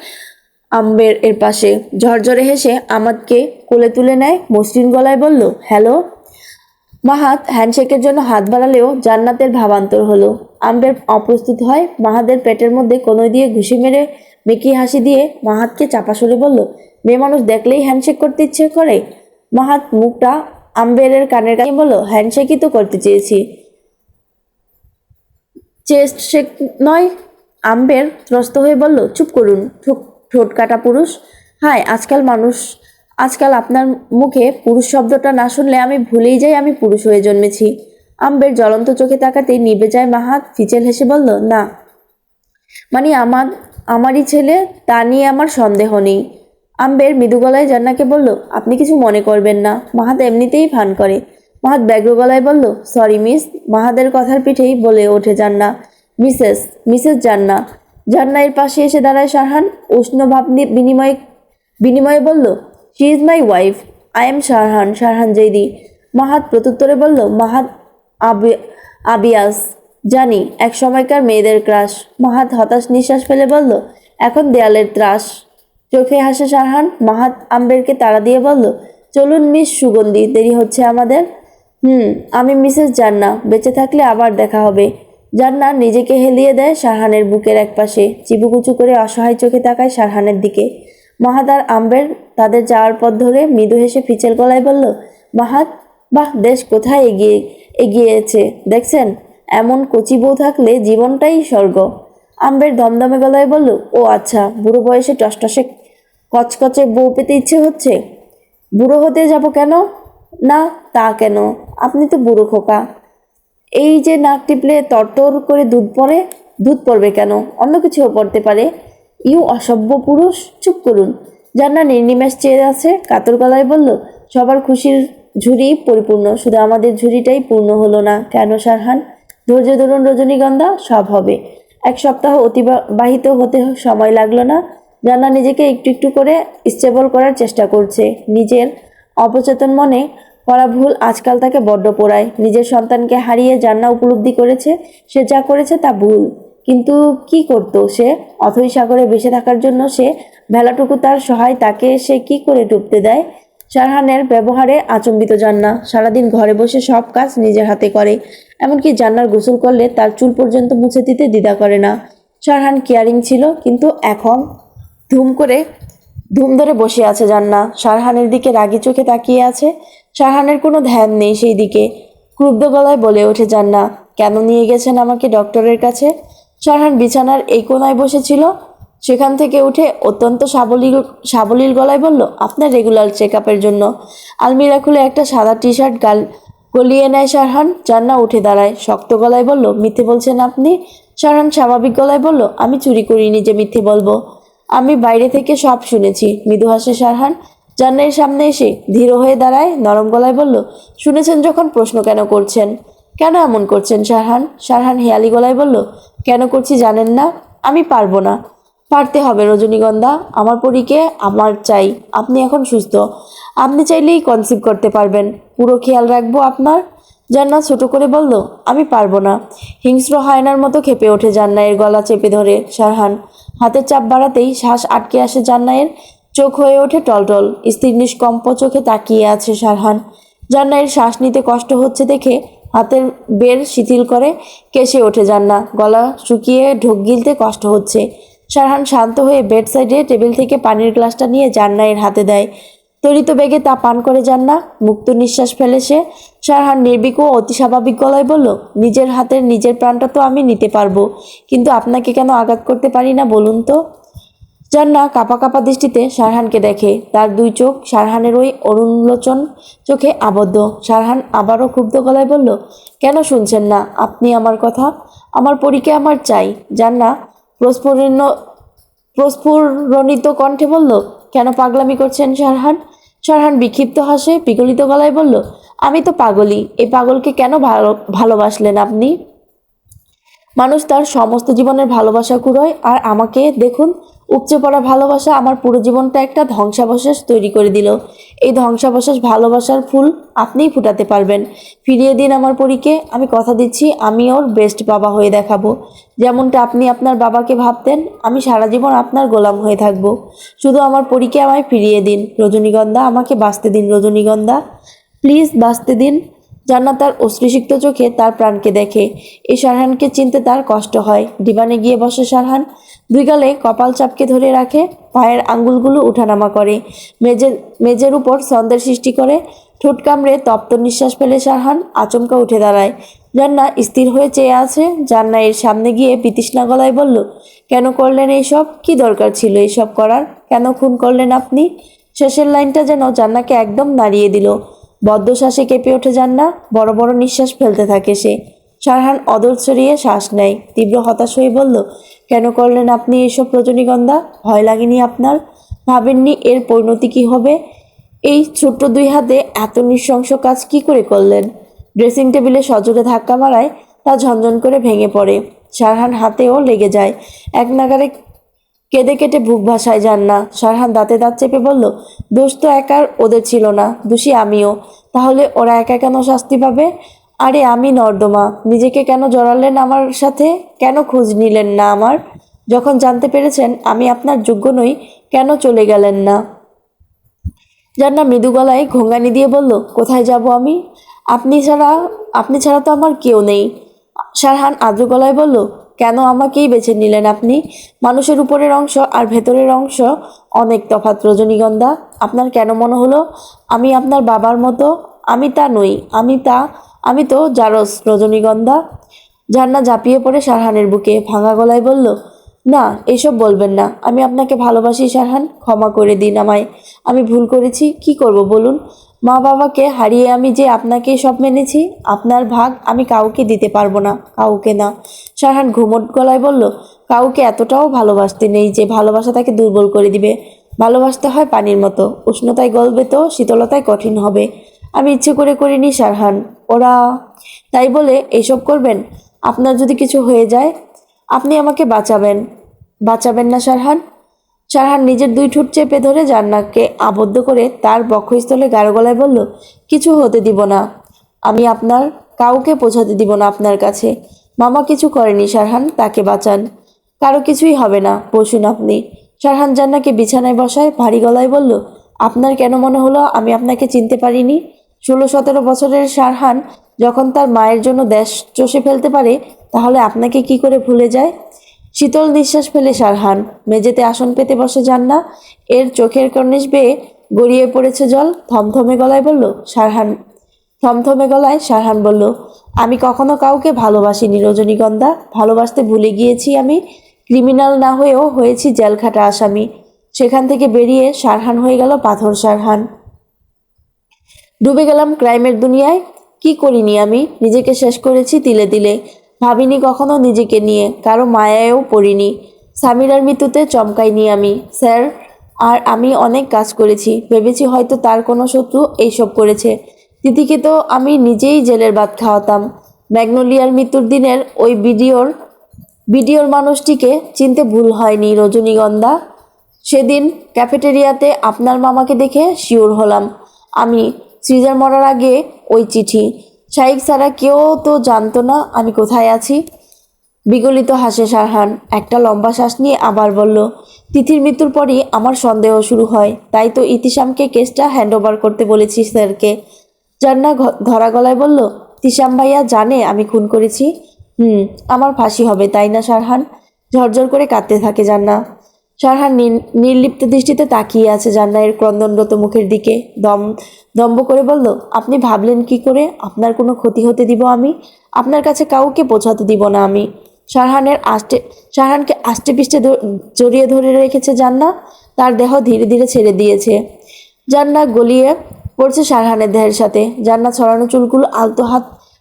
S1: আম্বের এর পাশে। ঝরঝরে হেসে আমাদকে কোলে তুলে নেয়, মসৃণ গলায় বলল, হ্যালো। মাহাদ হ্যান্ডশেকের জন্য হাত বাড়ালেও জান্নাতের ভাবান্তর হলো। আম্বের অপ্রস্তুত হয়। মাহাদের পেটের মধ্যে কোনই দিয়ে ঘুষি মেরে মেকি হাসি দিয়ে মাহাদকে চাপা সরে বলল, মেয়ে মানুষ দেখলেই হ্যান্ডশেক করতে ইচ্ছে করে। মাহাদ মুখটা আম্বেরের কানের কাছে বলল, হ্যান্ডশেকই তো করতে চেয়েছি, চেস্ট শেক নয়। আম্বের ত্রস্ত হয়ে বলল, চুপ করুন ঠোঁট কাটা পুরুষ। হায়, আজকাল আপনার মুখে পুরুষ শব্দটা না শুনলে আমি ভুলেই যাই আমি পুরুষ হয়ে জন্মেছি। আম্বের জ্বলন্ত চোখে তাকাতেই নিভে যায় মাহাত। ফিচেল হেসে বলল, না মানে আমারই ছেলে, তা নিয়ে আমার সন্দেহ নেই। আম্বের মৃদু গলায় জান্নাকে বলল, আপনি কিছু মনে করবেন না। মাহাত এমনিতেই ভান করে। মাহাত ব্যগ্র গলায় বলল, সরি মিস। মাহাদের কথার পিঠেই বলে ওঠে জান্না, মিসেস জান্না। জান্না এর পাশে এসে দাঁড়ায় শারহান, উষ্ণ ভাব বিনিময়ে বলল, she is my wife, I am Sharhan Zaidi. Mahat প্রত্যুত্তরে বলল, মাহাত আবিয়াস, জানি, এক সময়কার মেয়েদের ক্রাশ। মাহাত হতাশ নিঃশ্বাস ফেলে বলল, এখন দেয়ালের ত্রাস। চোখে হাসে শারহান। মাহাত আম্বেরকে তাড়া দিয়ে বলল, চলুন মিস সুগন্ধি, দেরি হচ্ছে আমাদের। আমি মিসেস জান্না, বেঁচে থাকলে আবার দেখা হবে। জান্না নিজেকে হেলিয়ে দেয় শারহানের বুকের একপাশে, চিবুকুচু করে অসহায় চোখে তাকায় শারহানের দিকে। মাহাত আর আম্বের তাদের যাওয়ার পথ ধরে মৃদু হেসে ফিচেল গলায় বলল, মাহাত, বাহ, দেশ কোথায় এগিয়েছে দেখছেন, এমন কচি বউ থাকলে জীবনটাই স্বর্গ। আম্বের দমদমে গলায় বলল, ও আচ্ছা, বুড়ো বয়সে টসটসে কচকচে বউ পেতে ইচ্ছে হচ্ছে। বুড়ো হতে যাব কেন? না, তা কেন, আপনি তো বুড়ো খোকা। এই যে নাক টিপলে তরতর করে দুধ পড়বে কেন? অন্য কিছুও পড়তে পারে। ইউ অসভ্য পুরুষ, চুপ করুন। জান্না নির্নিমেষ চেয়ে আছে, কাতর গলায় বলল, সবার খুশির ঝুড়ি পরিপূর্ণ, শুধু আমাদের ঝুড়িটাই পূর্ণ হলো না। কেন শারহান? ধৈর্য ধরুন রজনীগন্ধা, সব হবে। এক সপ্তাহ অতিবাহিত হতে সময় লাগলো না। জান্না নিজেকে একটু একটু করে স্টেবল করার চেষ্টা করছে। নিজের অবচেতন মনে করা ভুল আজকাল তাকে বড্ড পোড়ায়। নিজের সন্তানকে হারিয়ে জান্না উপলব্ধি করেছে সে যা করেছে তা ভুল, কিন্তু কি করত সে? অথই সাগরে ভেসে থাকার জন্য সে ভেলাটুকু তার সহায়, তাকে সে কি করে ডুবতে দেয়? শারহানের ব্যবহারে আচম্বিত জান্না। সারাদিন ঘরে বসে সব কাজ নিজের হাতে করে, এমনকি জান্নার গোসল করলে তার চুল পর্যন্ত মুছে দিতে দ্বিধা করে না। শারহান কেয়ারিং ছিল, কিন্তু এখন ধুম ধরে বসে আছে জান্না। শারহানের দিকে রাগি চোখে তাকিয়ে আছে। শারহানের কোনো ধ্যান নেই সেই দিকে। ক্রুদ্ধ গলায় বলে ওঠে জান্না, কেন নিয়ে গেছেন আমাকে ডক্টরের কাছে? শারহান বিছানার এই কোনায় বসেছিল, সেখান থেকে উঠে অত্যন্ত সাবলীল গলায় বলল, আপনার রেগুলার চেক আপের জন্য। আলমিরা খুলে একটা সাদা টি শার্ট গলিয়ে নেয় শারহান। জান্না উঠে দাঁড়ায়, শক্ত গলায় বলল, মিথ্যে বলছেন আপনি? শারহান স্বাভাবিক গলায় বলল, আমি চুরি করিনি যে মিথ্যে বলবো, আমি বাইরে থেকে সব শুনেছি। মৃদু হাসে শারহান। জান্নার সামনে এসে ধীর হয়ে দাঁড়ায়, নরম গলায় বলল, শুনেছেন যখন প্রশ্ন কেন করছেন? কেন এমন করছেন শারহান? শারহান হেয়ালি গলায় বলল, কেন করছি জানেন না? আমি পারবো না। পারতে হবে রজনীগন্ধা, আমার পরীকে আমার চাই। আপনি এখন সুস্থ, আপনি চাইলেই কনসিভ করতে পারবেন, পুরো খেয়াল রাখবো আপনার। জান্না ছোট করে বলল, আমি পারবো না। হিংস্র হায়নার মতো খেপে ওঠে জান্নায়ের গলা চেপে ধরে শারহান। হাতের চাপ বাড়াতেই শ্বাস আটকে আসে জান্নায়ের, চোখ হয়ে ওঠে টলটল। স্থির নিষ্কম্প চোখে তাকিয়ে আছে শারহান। জান্নায়ের শ্বাস নিতে কষ্ট হচ্ছে দেখে হাতের বের শিথিল করে কেসে ওঠে জান্না। গলা শুকিয়ে ঢোক গিলতে কষ্ট হচ্ছে। শারহান শান্ত হয়ে বেড সাইডে টেবিল থেকে পানির গ্লাসটা নিয়ে জান্নায়ের হাতে দেয়। ত্বরিত বেগে তা পান করে জান্না। মুক্ত নিঃশ্বাস ফেলে সে। শারহান নির্বিক ও অতি স্বাভাবিক গলায় বলল, নিজের হাতের নিজের প্রাণটা তো আমি নিতে পারবো, কিন্তু আপনাকে কেন আঘাত করতে পারি না বলুন তো? জান্না কাঁপা কাঁপা দৃষ্টিতে শারহানকে দেখে। তার দুই চোখ শারহানের ওই অরুণলোচন চোখে আবদ্ধ। শারহান আবারও ক্ষুব্ধ গলায় বলল, কেন শুনছেন না আপনি আমার কথা? আমার পরীকে আমার চাই। জান্না প্রস্ফুরিত কণ্ঠে বলল, কেন পাগলামি করছেন শারহান? শারহান বিক্ষিপ্ত হাসে, বিগলিত গলায় বলল, আমি তো পাগলই। এই পাগলকে কেন ভালোবাসলেন আপনি? মানুষ তার সমস্ত জীবনের ভালোবাসা কুড়োয়, আর আমাকে দেখুন, উপচে পড়া ভালোবাসা আমার পুরো জীবনটা একটা ধ্বংসাবশেষ তৈরি করে দিল। এই ধ্বংসাবশেষ ভালোবাসার ফুল আপনিই ফুটাতে পারবেন। ফিরিয়ে দিন আমার পরীকে। আমি কথা দিচ্ছি, আমি ওর বেস্ট বাবা হয়ে দেখাবো। যেমনটা আপনি আপনার বাবাকে ভাবতেন, আমি সারা জীবন আপনার গোলাম হয়ে থাকবো। শুধু আমার পরীকে আমায় ফিরিয়ে দিন রজনীগন্ধা, আমাকে বাঁচতে দিন রজনীগন্ধা, প্লিজ বাঁচতে দিন। জান্নাত তার অশ্রুসিক্ত চোখে তার প্রাণকে দেখে। এই শারহানকে চিনতে তার কষ্ট হয়। ডিভানে গিয়ে বসে শারহান, দুই গালে কপাল চাপকে ধরে রাখে, পায়ের আঙ্গুলগুলো উঠানামা করে, মেজের উপর ছন্দের সৃষ্টি করে। ঠোঁট কামড়ে তপ্ত নিঃশ্বাস ফেলে শারহান আচমকা উঠে দাঁড়ায়। জান্না স্থির হয়ে চেয়ে আছে। জান্না এর সামনে গিয়ে বিতৃষ্ণা গলায় বলল, কেন করলেন এইসব? কি দরকার ছিল এইসব করার? কেন খুন করলেন আপনি? শেষের লাইনটা যেন জান্নাকে একদম নাড়িয়ে দিল। বদ্ধশ্বাসে কেঁপে ওঠে জান্না, বড় বড় নিঃশ্বাস ফেলতে থাকে সে। শারহান অদর ছড়িয়ে শ্বাস নেয়, তীব্র হতাশ হয়ে বলল, কেন করলেন আপনি এসব রজনীগন্ধা? ভয় লাগেনি আপনার? ভাবেননি এর পরিণতি কি হবে? এই ছোট্ট দুই হাতে এত নৃশংস কাজ কি করে করলেন? ড্রেসিং টেবিলে সজোরে ধাক্কা মারায় তা ঝনঝন করে ভেঙে পড়ে। শারহান হাতেও লেগে যায়। এক নাগারে কেঁদে কেটে বুক ভাসায় জান্না। শারহান দাঁতে দাঁত চেপে বলল, দোষ তো একার ওদের ছিল না, দোষী আমিও। তাহলে ওরা একা কেন শাস্তি পাবে? আরে আমি নর্দমা, নিজেকে কেন জড়ালেন আমার সাথে? কেন খোঁজ নিলেন না আমার? যখন জানতে পেরেছেন আমি আপনার যোগ্য নই, কেন চলে গেলেন না? জান্না মৃদু গলায় ঘোঙ্গানি দিয়ে বলল, কোথায় যাব আমি? আপনি ছাড়া আপনি ছাড়া তো আমার কেউ নেই। শারহান আদ্র গলায় বলল, কেন আমাকেই বেছে নিলেন আপনি? মানুষের উপরের অংশ আর ভেতরের অংশ অনেক তফাৎ রজনীগন্ধা। আপনার কেন মনে হলো আমি আপনার বাবার মতো? আমি তা নই। আমি তো জারস রজনীগন্ধা। জান্না ঝাঁপিয়ে পড়ে শারহানের বুকে, ভাঙা গলায় বলল, না, এসব বলবেন না। আমি আপনাকে ভালোবাসি শারহান, ক্ষমা করে দিন আমায়। আমি ভুল করেছি, কি করব বলুন? মা বাবাকে হারিয়ে আমি যে আপনাকেই সব মেনেছি। আপনার ভাগ আমি কাউকে দিতে পারবো না, কাউকে না। শারহান ঘুমট গলায় বলল, কাউকে এতটাও ভালোবাসতে নেই যে ভালোবাসা তাকে দুর্বল করে দিবে। ভালোবাসতে হয় পানির মতো, উষ্ণতায় গলবে তো শীতলতায় কঠিন হবে। আমি ইচ্ছে করে করিনি শারহান, ওরা। তাই বলে এইসব করবেন? আপনার যদি কিছু হয়ে যায়, আপনি আমাকে বাঁচাবেন না শারহান? শারহান নিজের দুই ঠোঁট চেপে ধরে জান্নাতকে আবদ্ধ করে তার বক্ষস্থলে গাঢ় গলায় বলল, কিছু হতে দিব না। আমি আপনার কাউকে পৌঁছাতে দিব না আপনার কাছে। মামা কিছু করেনি শারহান, তাকে বাঁচান। কারো কিছুই হবে না, বসুন আপনি। শারহান জান্নাকে বিছানায় বসায়, ভারী গলায় বলল, আপনার কেন মনে হলো আমি আপনাকে চিনতে পারিনি? 16-17 বছরের শারহান যখন তার মায়ের জন্য দেশ চষে ফেলতে পারে, তাহলে আপনাকে কি করে ভুলে যায়? শীতল নিঃশ্বাস ফেলে শারহান। মেঝেতে আসন পেতে বসে জান্না, এর চোখের কর্নিশ বেয়ে গড়িয়ে পড়েছে জল। থমথমে গলায় শারহান বলল, আমি কখনো কাউকে ভালোবাসিনি রজনীগন্ধা। ভালোবাসতে ভুলে গিয়েছি আমি। ক্রিমিনাল না হয়েও হয়েছি জেলখাটা আসামি। সেখান থেকে বেরিয়ে শারহান হয়ে গেল পাথর শারহান। ডুবে গেলাম ক্রাইমের দুনিয়ায়। কি করিনি আমি? নিজেকে শেষ করেছি তিলে তিলে। ভাবিনি কখনো নিজেকে নিয়ে, কারো মায়ায়ও পড়িনি। সামিরার মৃত্যুতে চমকাইনি আমি, স্যার। আর আমি অনেক কাজ করেছি, ভেবেছি হয়তো তার কোনো শত্রু এইসব করেছে। তিথিকে তো আমি নিজেই জেলের ভাত খাওয়াতাম। ম্যাগনোলিয়ার মৃত্যুর দিনের ওই ভিডিওর মানুষটিকে চিনতে ভুল হয়নি রজনীগন্ধা। সেদিন ক্যাফেটেরিয়াতে আপনার মামাকে দেখে শিওর হলাম আমি। সৃজার মরার আগে ওই চিঠি। শাইখ ছাড়া কেউ তো জানতো না আমি কোথায় আছি। বিগলিত হাসে শারহান, একটা লম্বা শ্বাস নিয়ে আবার বলল, তিথির মৃত্যুর পরই আমার সন্দেহ শুরু হয়। তাই তো ইতিশামকে কেসটা হ্যান্ডওভার করতে বলেছি স্যারকে। জান্না ধরা গলায় বলল, তিশাম ভাইয়া জানে আমি খুন করেছি? আমার ফাঁসি হবে তাই না শারহান? ঝরঝর করে কাঁদতে থাকে জান্না। শারহান নির্লিপ্ত দৃষ্টিতে তাকিয়ে আছে জান্নায়ের ক্রন্দনরত মুখের দিকে। দম্ভ করে বলল, আপনি ভাবলেন কি করে আপনার কোনো ক্ষতি হতে দিব আমি? আপনার কাছে কাউকে পৌঁছাতে দিব না আমি। শারহানকে আষ্টে পিষ্টে জড়িয়ে ধরে রেখেছে জান্না। তার দেহ ধীরে ধীরে ছেড়ে দিয়েছে। জান্না গলিয়ে পড়ছে শারহানের দেহের সাথে। জান্না ছড়ানো চুলগুলো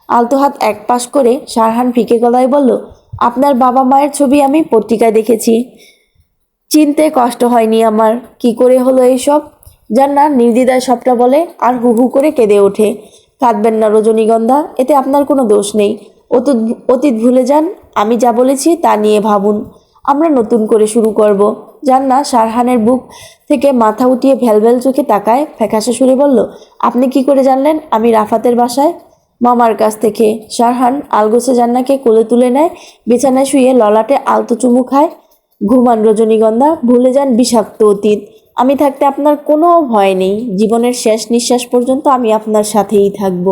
S1: আলতো হাত এক পাশ করে শারহান ফিকে গলায় বলল, আপনার বাবা মায়ের ছবি আমি পত্রিকায় দেখেছি। চিনতে কষ্ট হয়নি আমার। কি করে হলো এইসব? জান্নাত নির্দ্বিধায় সবটা বলে আর হু হু করে কেঁদে ওঠে। কাঁদবেন না রজনীগন্ধা, এতে আপনার কোনো দোষ নেই। অতীত অতীত ভুলে যান, আমি যা বলেছি তা নিয়ে ভাবুন। আমরা নতুন করে শুরু করব। জান্নাত শারহানের বুক থেকে মাথা উঠিয়ে ভ্যালভ্যাল চোখে তাকায়, ফ্যাকাশে সুরে বলল, আপনি কি করে জানলেন আমি রাফাতের বাসায়? মামার কাছ থেকে। শারহান আলগোছে জান্নাকে কোলে তুলে নেয়, বিছানায় শুয়ে ললাটে আলতো চুমু খায়। ঘুমান রজনীগন্ধা, ভুলে যান বিষাক্ত অতীত। আমি থাকতে আপনার কোনো ভয় নেই। জীবনের শেষ নিঃশ্বাস পর্যন্ত আমি আপনার সাথেই থাকব।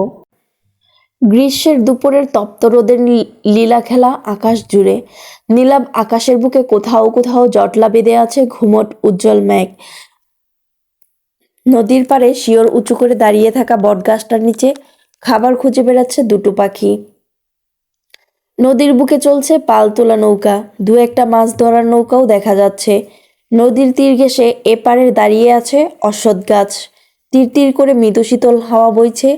S1: গ্রীষ্মের দুপুরের তপ্ত রোদের লীলা খেলা আকাশ জুড়ে। নীলাভ আকাশের বুকে কোথাও কোথাও জটলা বেঁধে আছে ঘুমট উজ্জ্বল মেঘ। নদীর পাড়ে শিওর উঁচু করে দাঁড়িয়ে থাকা বটগাছটার নিচে খাবার খুঁজে বেড়াচ্ছে দুটো পাখি। নদীর বুকে চলছে পাল তোলা নৌকা, দু একটা মাছ ধরার নৌকাও দেখা যাচ্ছে। নদীর তীর ঘেঁষে এপারে দাঁড়িয়ে আছে অশ্বত্থ গাছ। তীর তীর করে মৃদু শীতল হাওয়া বইছে।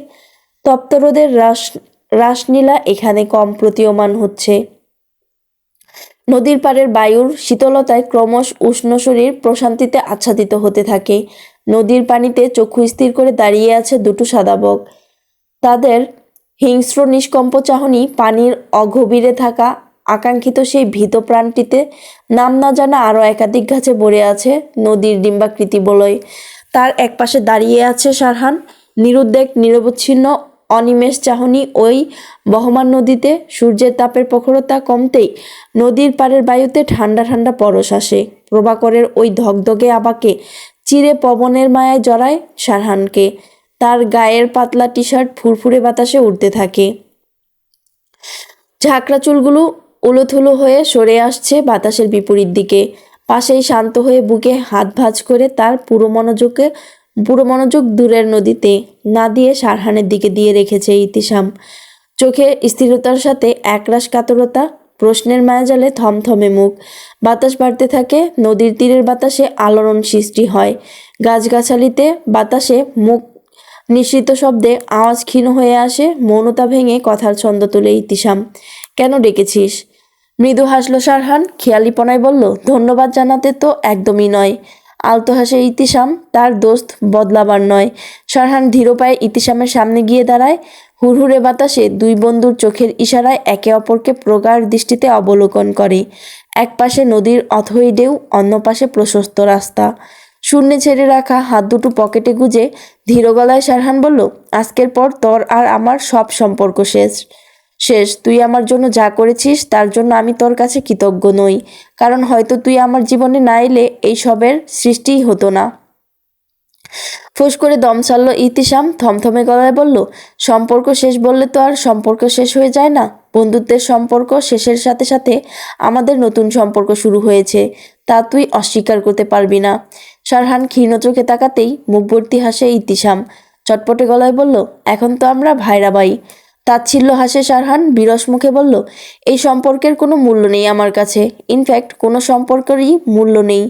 S1: তপ্ত রোদের রাসলীলা এখানে কম প্রতীয়মান হচ্ছে। নদীর পাড়ের বায়ুর শীতলতায় ক্রমশ উষ্ণ শরীর প্রশান্তিতে আচ্ছাদিত হতে থাকে। নদীর পানিতে চক্ষু স্থির করে দাঁড়িয়ে আছে দুটো সাদা বক। তাদের হিংস্র নিষ্কম্প চাহনি পানির অগভীরে থাকা আকাঙ্ক্ষিত সেই ভীত প্রাণটিতে নাম না জানা আরও একাধিক গাছে ভরে আছে নদীর ডিম্বাকৃতি বলয়। তার একপাশে দাঁড়িয়ে আছে শারহান, নিরুদ্বেগ নিরবচ্ছিন্ন অনিমেষ চাহনি ওই বহমান নদীতে। সূর্যের তাপের প্রখরতা কমতেই নদীর পাড়ের বায়ুতে ঠান্ডা ঠান্ডা পরশ আসে। প্রভাকরের ওই ধগধগে আবাকে চিরে পবনের মায়ায় জড়ায় শারহানকে। তার গায়ের পাতলা টি শার্ট ফুরফুরে বাতাসে উড়তে থাকে। ঝাঁকড়া চুলগুলো উলুথুলু হয়ে সরে আসছে বাতাসের বিপরীত দিকে। পাশেই শান্ত হয়ে বুকে হাত ভাঁজ করে তার পুরো মনোযোগ দূরের নদীতে না দিয়ে শারহানের দিকে দিয়ে রেখেছে ইতিসাম। চোখে স্থিরতার সাথে একরাশ কাতরতা, প্রশ্নের মায়াজালে থমথমে মুখ। বাতাস বাড়তে থাকে, নদীর তীরের বাতাসে আলোড়ন সৃষ্টি হয়। গাছগাছালিতে বাতাসে মুখ নিঃসৃত শব্দে আওয়াজ ক্ষীণ হয়ে আসে। মৌনতা ভেঙে কথার ছন্দ তুলে ইতিসাম, কেন ডেকেছিস? মৃদু হাসল শারহান, খেয়ালিপনায় বলল, ধন্যবাদ জানাতে তো একদমই নয়। আলতো হাসে ইতিসাম, তার দোস্ত বদলাবার নয়। শারহান ধীর পায়ে ইতিসামের সামনে গিয়ে দাঁড়ায়। হুড়হুড়ে বাতাসে দুই বন্ধুর চোখের ইশারায় একে অপরকে প্রগাঢ় দৃষ্টিতে অবলোকন করে। এক পাশে নদীর অথই ঢেউ, অন্য পাশে প্রশস্ত রাস্তা। শূন্যে ছেড়ে রাখা হাত দুটো পকেটে গুজে ধীর গলায় শারহান বলল, আজকের পর তোর আর আমার সব সম্পর্ক শেষ। তুই আমার জন্য যা করেছিস তার জন্য আমি তোর কাছে কৃতজ্ঞ নই। কারণ হয়তো তুই আমার জীবনে না এলে এই সবের সৃষ্টিই হতো না। ফুস করে দম ছাড়ল ইতিসাম, থমথমে গলায় বলল, সম্পর্ক শেষ বললে তো আর সম্পর্ক শেষ হয়ে যায় না। বন্ধুত্বের সম্পর্ক শেষের সাথে সাথে আমাদের নতুন সম্পর্ক শুরু হয়েছে, তা তুই অস্বীকার করতে পারবি না। শারহান ক্ষীণ চোখে তাকাতেই মুখভর্তি হাসে ইতিসাম, চটপটে গলায় বলল, এখন তো আমরা ভাইরা ভাই। তাচ্ছিল্য হাসে শারহান, বিরস মুখে বলল, এই সম্পর্কের কোনো মূল্য নেই আমার কাছে। ইনফ্যাক্ট কোনো সম্পর্কেরই মূল্য নেই।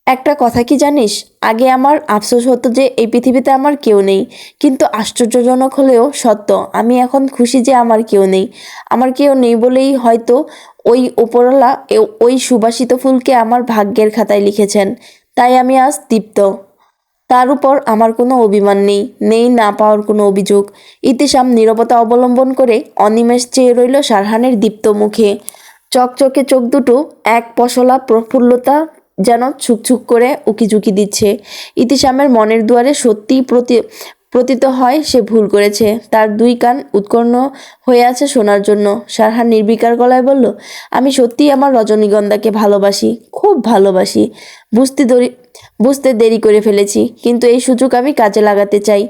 S1: একটা কথা কি জানিস, আগে আমার আফসোস হতো যে এই পৃথিবীতে আমার কেউ নেই, কিন্তু আশ্চর্যজনক হলেও সত্য, আমি এখন খুশি যে আমার কেউ নেই। আমার কেউ নেই বলেই হয়তো ওই উপরওয়ালা ওই সুবাসিত ফুলকে আমার ভাগ্যের খাতায় লিখেছেন। তাই আমি আজ তৃপ্ত। তার উপর আমার কোনো অভিমান নেই, নেই না পাওয়ার কোনো অভিযোগ। ইতিসাম নীরবতা অবলম্বন করে অনিমেষ চেয়ে রইল শারহানের দীপ্ত মুখে। চকচকে চোখ দুটো এক পশলা প্রফুল্লতা যেন ছুকছুক করে উকিঝুঁকি দিচ্ছে। ইতিসামের মনের দুয়ারে সত্যিই প্রতীত হয় সে ভুল করেছে। তার দুই কান উৎকর্ণ হয়ে আছে শোনার জন্য। শারহান নির্বিকার গলায় বলল, আমি সত্যিই আমার রজনীগন্ধাকে ভালোবাসি, খুব ভালোবাসি। বুঝতে দেরি করে ফেলেছি, কিন্তু এই সুযোগ আমি কাজে লাগাতে চাই।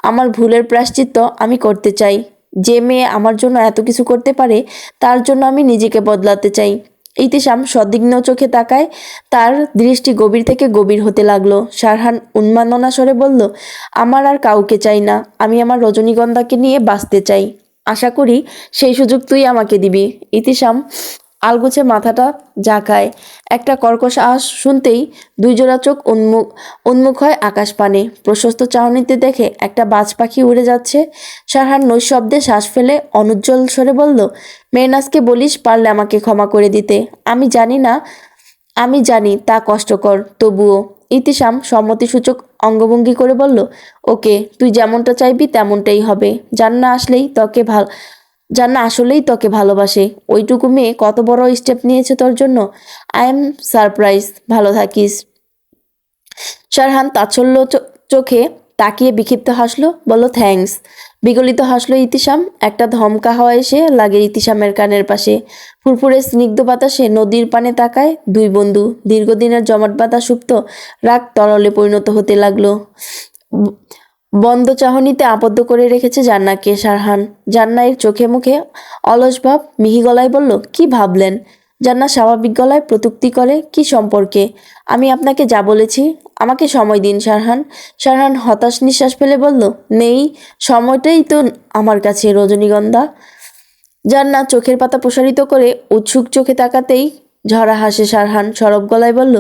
S1: আমার ভুলের প্রায়শ্চিত্ত আমি করতে চাই। যে মেয়ে আমার জন্য এত কিছু করতে পারে, তার জন্য আমি নিজেকে বদলাতে চাই। ইতিসাম সদিগ্ধ চোখে তাকায়, তার দৃষ্টি গভীর থেকে গভীর হতে লাগলো। শারহান উন্মাদনা স্বরে বলল, আমার আর কাউকে চাই না, আমি আমার রজনীগন্ধাকে নিয়ে বাঁচতে চাই। আশা করি সেই সুযোগ তুই আমাকে দিবি। ইতিসাম আলগোছে মাথাটা ঝাঁকায়। একটা কর্কশ আওয়াজ শুনতেই দুই জোড়া চোখ উন্মুখ হয় আকাশ পানে। প্রশস্ত চাহনিতে দেখে একটা বাজ পাখি উড়ে যাচ্ছে। শারহান নৈশব্দে শ্বাস ফেলে অনুজ্জ্বল স্বরে বলল, মেহনাজকে বলিস পারলে আমাকে ক্ষমা করে দিতে। আমি জানি তা কষ্টকর, তবুও। ইতিশাম সম্মতিসূচক অঙ্গভঙ্গি করে বলল, ওকে, তুই যেমনটা চাইবি তেমনটাই হবে। জান্না আসলেই তোকে ভালোবাসে। ওইটুকু মেয়ে কত বড় স্টেপ নিয়েছে তোর জন্য। I am surprise. ভালো থাকিস। শারহান তাচ্ছল্য চোখে তাকিয়ে বিক্ষিপ্ত হাসলো, বলল থ্যাঙ্কস। বিগলিত হাসলো ইতিশাম। একটা ধমকা হাওয়া এসে লাগে ইতিশামের কানের পাশে। ফুরফুরে স্নিগ্ধ বাতাসে নদীর পানে তাকায় দুই বন্ধু। দীর্ঘদিনের জমাট বাঁধা সুপ্ত রাগ তরলে পরিণত হতে লাগলো। বন্ধ চাহনিতে আবদ্ধ করে রেখেছে জান্নাকে শারহান। জান্না এর চোখে মুখে অলস ভাব, মিহি গলায় বলল, কি ভাবলেন? জান্না স্বাভাবিক গলায় প্রত্যুক্তি করে, কি সম্পর্কে? আমি আপনাকে যা বলেছি। আমাকে সময় দিন শারহান। শারহান হতাশ নিঃশ্বাস ফেলে বলল, নেই, সময়টাই তো আমার কাছে রজনীগন্ধা। জান্না চোখের পাতা প্রসারিত করে উৎসুক চোখে তাকাতেই ঝরা হাসে শারহান সরব গলায় বলল,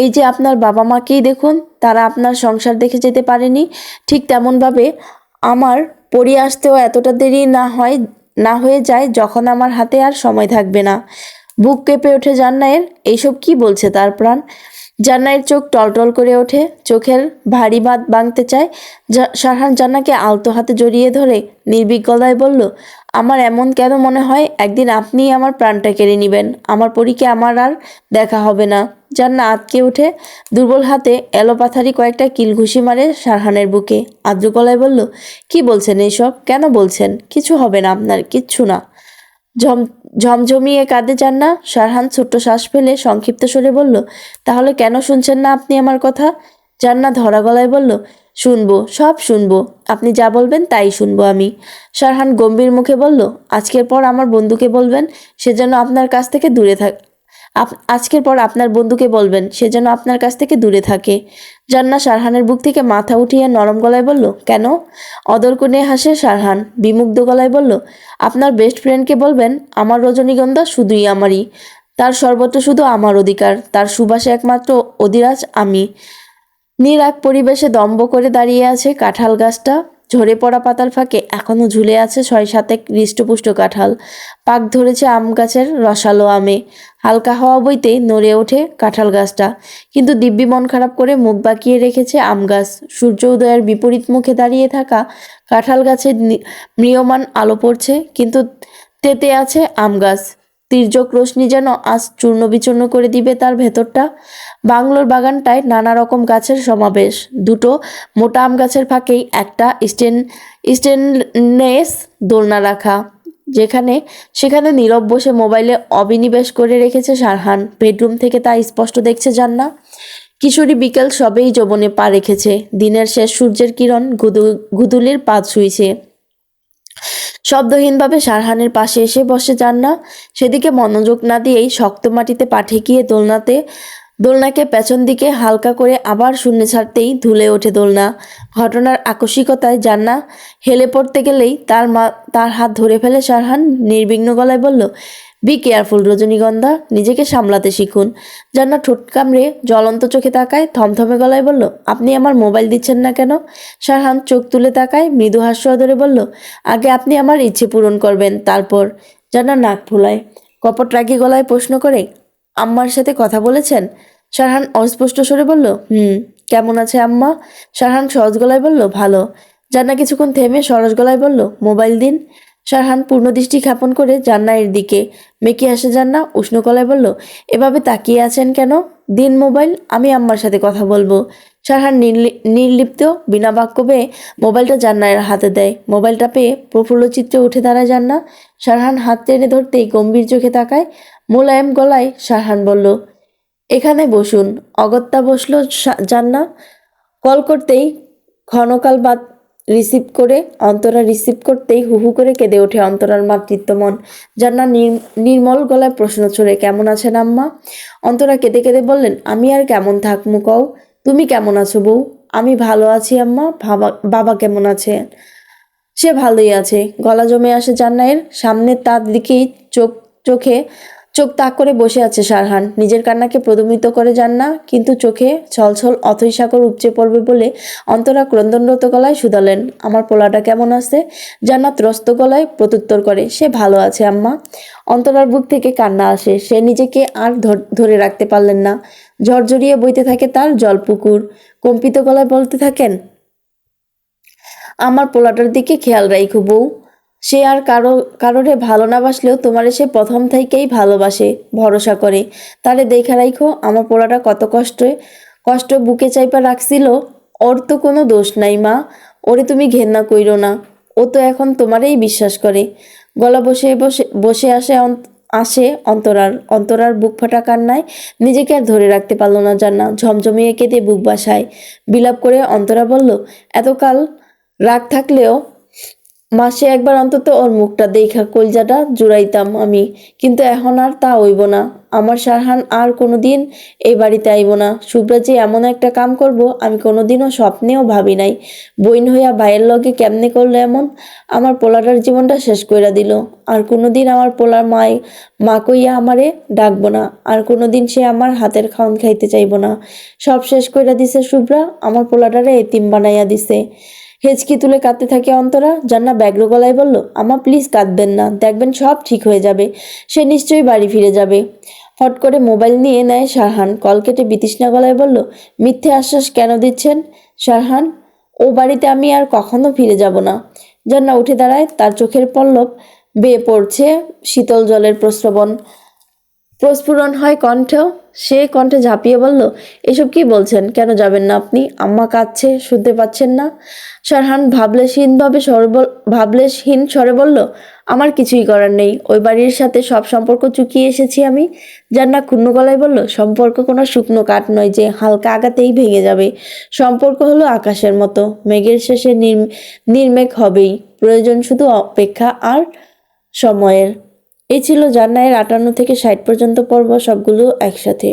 S1: এই যে আপনার বাবা মাকেই দেখুন, তারা আপনার সংসার দেখে যেতে পারেনি, ঠিক তেমনভাবে আমার পড়িয়ে আসতেও এতটা দেরি না হয়ে যায় যখন আমার হাতে আর সময় থাকবে না। বুক কেঁপে ওঠে জান্নায়ের। এইসব কি বলছে তার প্রাণ? জান্নায়ের চোখ টলটল করে ওঠে, চোখের ভারী বাঁধ ভাঙতে চায়। শারহান জান্নাকে আলতো হাতে জড়িয়ে ধরে নির্ভীক গলায় বলল, আমার এমন কেন মনে হয় একদিন আপনিই আমার প্রাণটা কেড়ে নেবেন। আমার পরীকে আমার আর দেখা হবে না। জান্না আঁতকে উঠে দুর্বল হাতে এলোপাথারি কয়েকটা কিল ঘুষি মারে শারহানের বুকে। আদ্র গলায় বলল, কি বলছেন এইসব? কেন বলছেন? কিছু হবে না আপনার, কিচ্ছু না। ঝমঝমিয়ে কাঁদে জান্না। শারহান ছোট্ট শ্বাস ফেলে সংক্ষিপ্ত স্বরে বলল, তাহলে কেন শুনছেন না আপনি আমার কথা? জান্না ধরা গলায় বলল, শুনবো, সব শুনবো। আপনি যা বলবেন তাই শুনবো আমি। শারহান গম্ভীর মুখে বলল, আজকের পর আমার বন্ধুকে বলবেন সে যেন আপনার কাছ থেকে দূরে আজকের পর আপনার বন্ধুকে বলবেন সে যেন আপনার কাছ থেকে দূরে থাকে। জান্না শারহানের বুক থেকে মাথা উঠিয়ে নরম গলায় বলল, কেন? অদর কোণে হাসে শারহান, বিমুগ্ধ গলায় বলল, আপনার বেস্ট ফ্রেন্ডকে বলবেন আমার রজনীগন্ধা শুধুই আমারই, তার সর্বত্র শুধু আমার অধিকার, তার সুবাসে একমাত্র অধিরাজ আমি। নিরাগ পরিবেশে দম্ভ করে দাঁড়িয়ে আছে কাঁঠাল গাছটা। ঝরে পড়া পাতার ফাঁকে এখনো ঝুলে আছে 6-7 হৃষ্টপুষ্ট কাঁঠাল। পাক ধরেছে আম গাছের রসালো আমে। হালকা হাওয়া বইতে নড়ে ওঠে কাঁঠাল গাছটা, কিন্তু দিব্যি মন খারাপ করে মুখ বাঁকিয়ে রেখেছে আম গাছ। সূর্য উদয়ের বিপরীত মুখে দাঁড়িয়ে থাকা কাঁঠাল গাছের ম্রিয়মান আলো পড়ছে, কিন্তু তেতে আছে আম গাছ। তির্যক রশ্মি যেন আজ চূর্ণ বিচূর্ণ করে দিবে তার ভেতরটা। বাংলোর বাগানটায় নানা রকম গাছের সমাবেশ। দুটো মোটা আম গাছের ফাঁকেই একটা স্টেনলেস দোলনা রাখা, সেখানে নীরব বসে মোবাইলে অবিনিবেশ করে রেখেছে শারহান। বেডরুম থেকে তা স্পষ্ট দেখছে জান্না। কিশোরী বিকেল সবেই যৌবনে পা রেখেছে। দিনের শেষ সূর্যের কিরণ গুদুলির পা ছুঁইছে। শব্দহীনভাবে শারহানের পাশে এসে বসে জান্না। সেদিকে মনোযোগ না দিয়েই শক্ত মাটিতে পা ঠেকিয়ে দোলনাকে পেছন দিকে হালকা করে আবার শূন্যে ছাড়তেই ধুলে ওঠে দোলনা। ঘটনার আকস্মিকতায় জান্না হেলে পড়তে গেলেই তার হাত ধরে ফেলে শারহান। নির্বিঘ্ন গলায় বলল, বি কেয়ারফুল রজনীগন্ধা, নিজেকে সামলাতে শিখুন। জান্না ঠোঁট কামড়ে জ্বলন্ত চোখে তাকায়, থমথমে গলায় বলল, আপনি আমার মোবাইল দিচ্ছেন না কেন? শারহান চোখ তুলে তাকায়, মৃদু হাস্য ধরে বলল, আগে আপনি আমার ইচ্ছে পূরণ করবেন, তারপর। জান্না নাক ফুলায়, কপট রাগী গলায় প্রশ্ন করে, আম্মার সাথে কথা বলেছেন? শারহান অস্পষ্ট স্বরে বলল, কেমন আছে আম্মা? শারহান সহজ গলায় বলল, ভালো। জান্না কিছুক্ষণ থেমে সরস গলায় বলল, মোবাইল দিন। শারহান পূর্ণ দৃষ্টি ক্ষেপণ করে জান্নার দিকে মেকি আসে জান্না উষ্ণ গলায় বলল, এভাবে তাকিয়ে আছেন কেন? দিন মোবাইল, আমি আম্মার সাথে কথা বলবো। শারহান নির্লিপ্ত বিনা বাক্য পেয়ে মোবাইলটা জান্নার হাতে দেয়। মোবাইলটা পেয়ে প্রফুল্ল চিত্রে উঠে দাঁড়ায় জান্না। শারহান হাত টেনে ধরতেই গম্ভীর চোখে তাকায়। মোলায়েম গলায় শারহান বলল, এখানে বসুন। অগত্যা বসল জান্না। কল করতেই ক্ষণকাল বাদ অন্তরা রিসিভ করতেই হুহু করে কেঁদে ওঠে অন্তরার মাতৃত্ব মন। জান্না নির্মল গলায় প্রশ্ন ছড়ে, কেমন আছেন আম্মা? অন্তরা কেঁদে কেঁদে বললেন, আমি আর কেমন থাকমু কও? তুমি কেমন আছো বউ? আমি ভালো আছি আম্মা। বাবা কেমন আছে? সে ভালোই আছে। গলা জমে আসে জান্নায়ের। সামনে তার দিকেই চোখ তাক করে বসে আছে শারহান। নিজের কান্নাকে প্রদমিত করে জান্না, কিন্তু চোখে ছলছল অথৈ সাগর উপচে পড়বে বলে অন্তরা ক্রন্দনরত গলায় শুধালেন, আমার পোলাটা কেমন আছে? জান্নাত ত্রস্ত গলায় প্রত্যুত্তর করে, সে ভালো আছে আম্মা। অন্তরার বুক থেকে কান্না আসে। সে নিজেকে আর ধরে রাখতে পারলেন না। ঝরঝরিয়ে বইতে থাকে তার জলপুকুর। কম্পিত গলায় বলতে থাকেন, আমার পোলাটার দিকে খেয়াল রাখো বউ। সে আর কারোরে ভালো না বাসলেও তোমারে সে প্রথম থেকেই ভালোবাসে, ভরসা করে। তারে দেখা রাখো, আমার পোলাটা কত কষ্ট বুকে চাইপা রাখছিল। ওর তো কোনো দোষ নাই মা, ওরে তুমি ঘেন্না কইরো না। ও তো এখন তোমারেই বিশ্বাস করে। গলা বসে বসে বসে আসে অন্তরার বুক ফাটা কান্নায় নিজেকে আর ধরে রাখতে পারলো না জান্না। ঝমঝমিয়ে কেঁদে বুক বাসায় বিলাপ করে অন্তরা বলল, এতকাল রাগ থাকলেও মাসে একবার অন্তত ওর মুখটা দেখা কলজাটা জুড়াইতাম আমি, কিন্তু এখন আর তা হইব না। আমার সারহান আর কোনোদিন এই বাড়িতে আইব না। শুভ্রা যে এমন একটা কাম করব আমি কোনোদিনও স্বপ্নেও ভাবি নাই। বইন হইয়া ভাইয়ের লগে কেমনে করলো এমন, আমার পোলাটার জীবনটা শেষ কইরা দিল। আর কোনোদিন আমার পোলার মা কইয়া আমারে ডাকবো না, আর কোনোদিন সে আমার হাতের খাওন খাইতে চাইব না। সব শেষ কইরা দিছে শুভ্রা, আমার পোলাটারে এতিম বানাইয়া দিছে। হেঁচকি তুলে কাঁদতে থাকে অন্তরা। জান্না ব্যগ্র গলায় বলল, আমা প্লিজ কাঁদবেন না, দেখবেন সব ঠিক হয়ে যাবে, সে নিশ্চয়ই বাড়ি ফিরে যাবে। ফট করে মোবাইল নিয়ে নেয় সারহান। কল কেটে বিতৃষ্ণা গলায় বলল, মিথ্যে আশ্বাস কেন দিচ্ছেন সারহান? ও বাড়িতে আমি আর কখনো ফিরে যাব না। জান্না উঠে দাঁড়ায়, তার চোখের পল্লব বেয়ে পড়ছে শীতল জলের প্রস্ফুরণ হয় কণ্ঠেও। সে কণ্ঠে ঝাঁপিয়ে বলল, এসব কি বলছেন? কেন যাবেন না আপনি? আম্মা কাঁদছে, শুনতে পাচ্ছেন না? সারহান ভাবলেশহীন স্বরে বলল, আমার কিছুই করার নেই, ওই বাড়ির সাথে সব সম্পর্ক চুকিয়ে এসেছি আমি। জান্নাত ক্ষুণ্ণ গলায় বলল, সম্পর্ক কোনো শুকনো কাঠ নয় যে হালকা আঘাতেই ভেঙে যাবে। সম্পর্ক হলো আকাশের মতো, মেঘের শেষে নির্মেঘ হবেই। প্রয়োজন শুধু অপেক্ষা আর সময়ের। এই ছিল জান্নাতের 58 থেকে 60 পর্যন্ত পর্ব, সবগুলো একসাথে।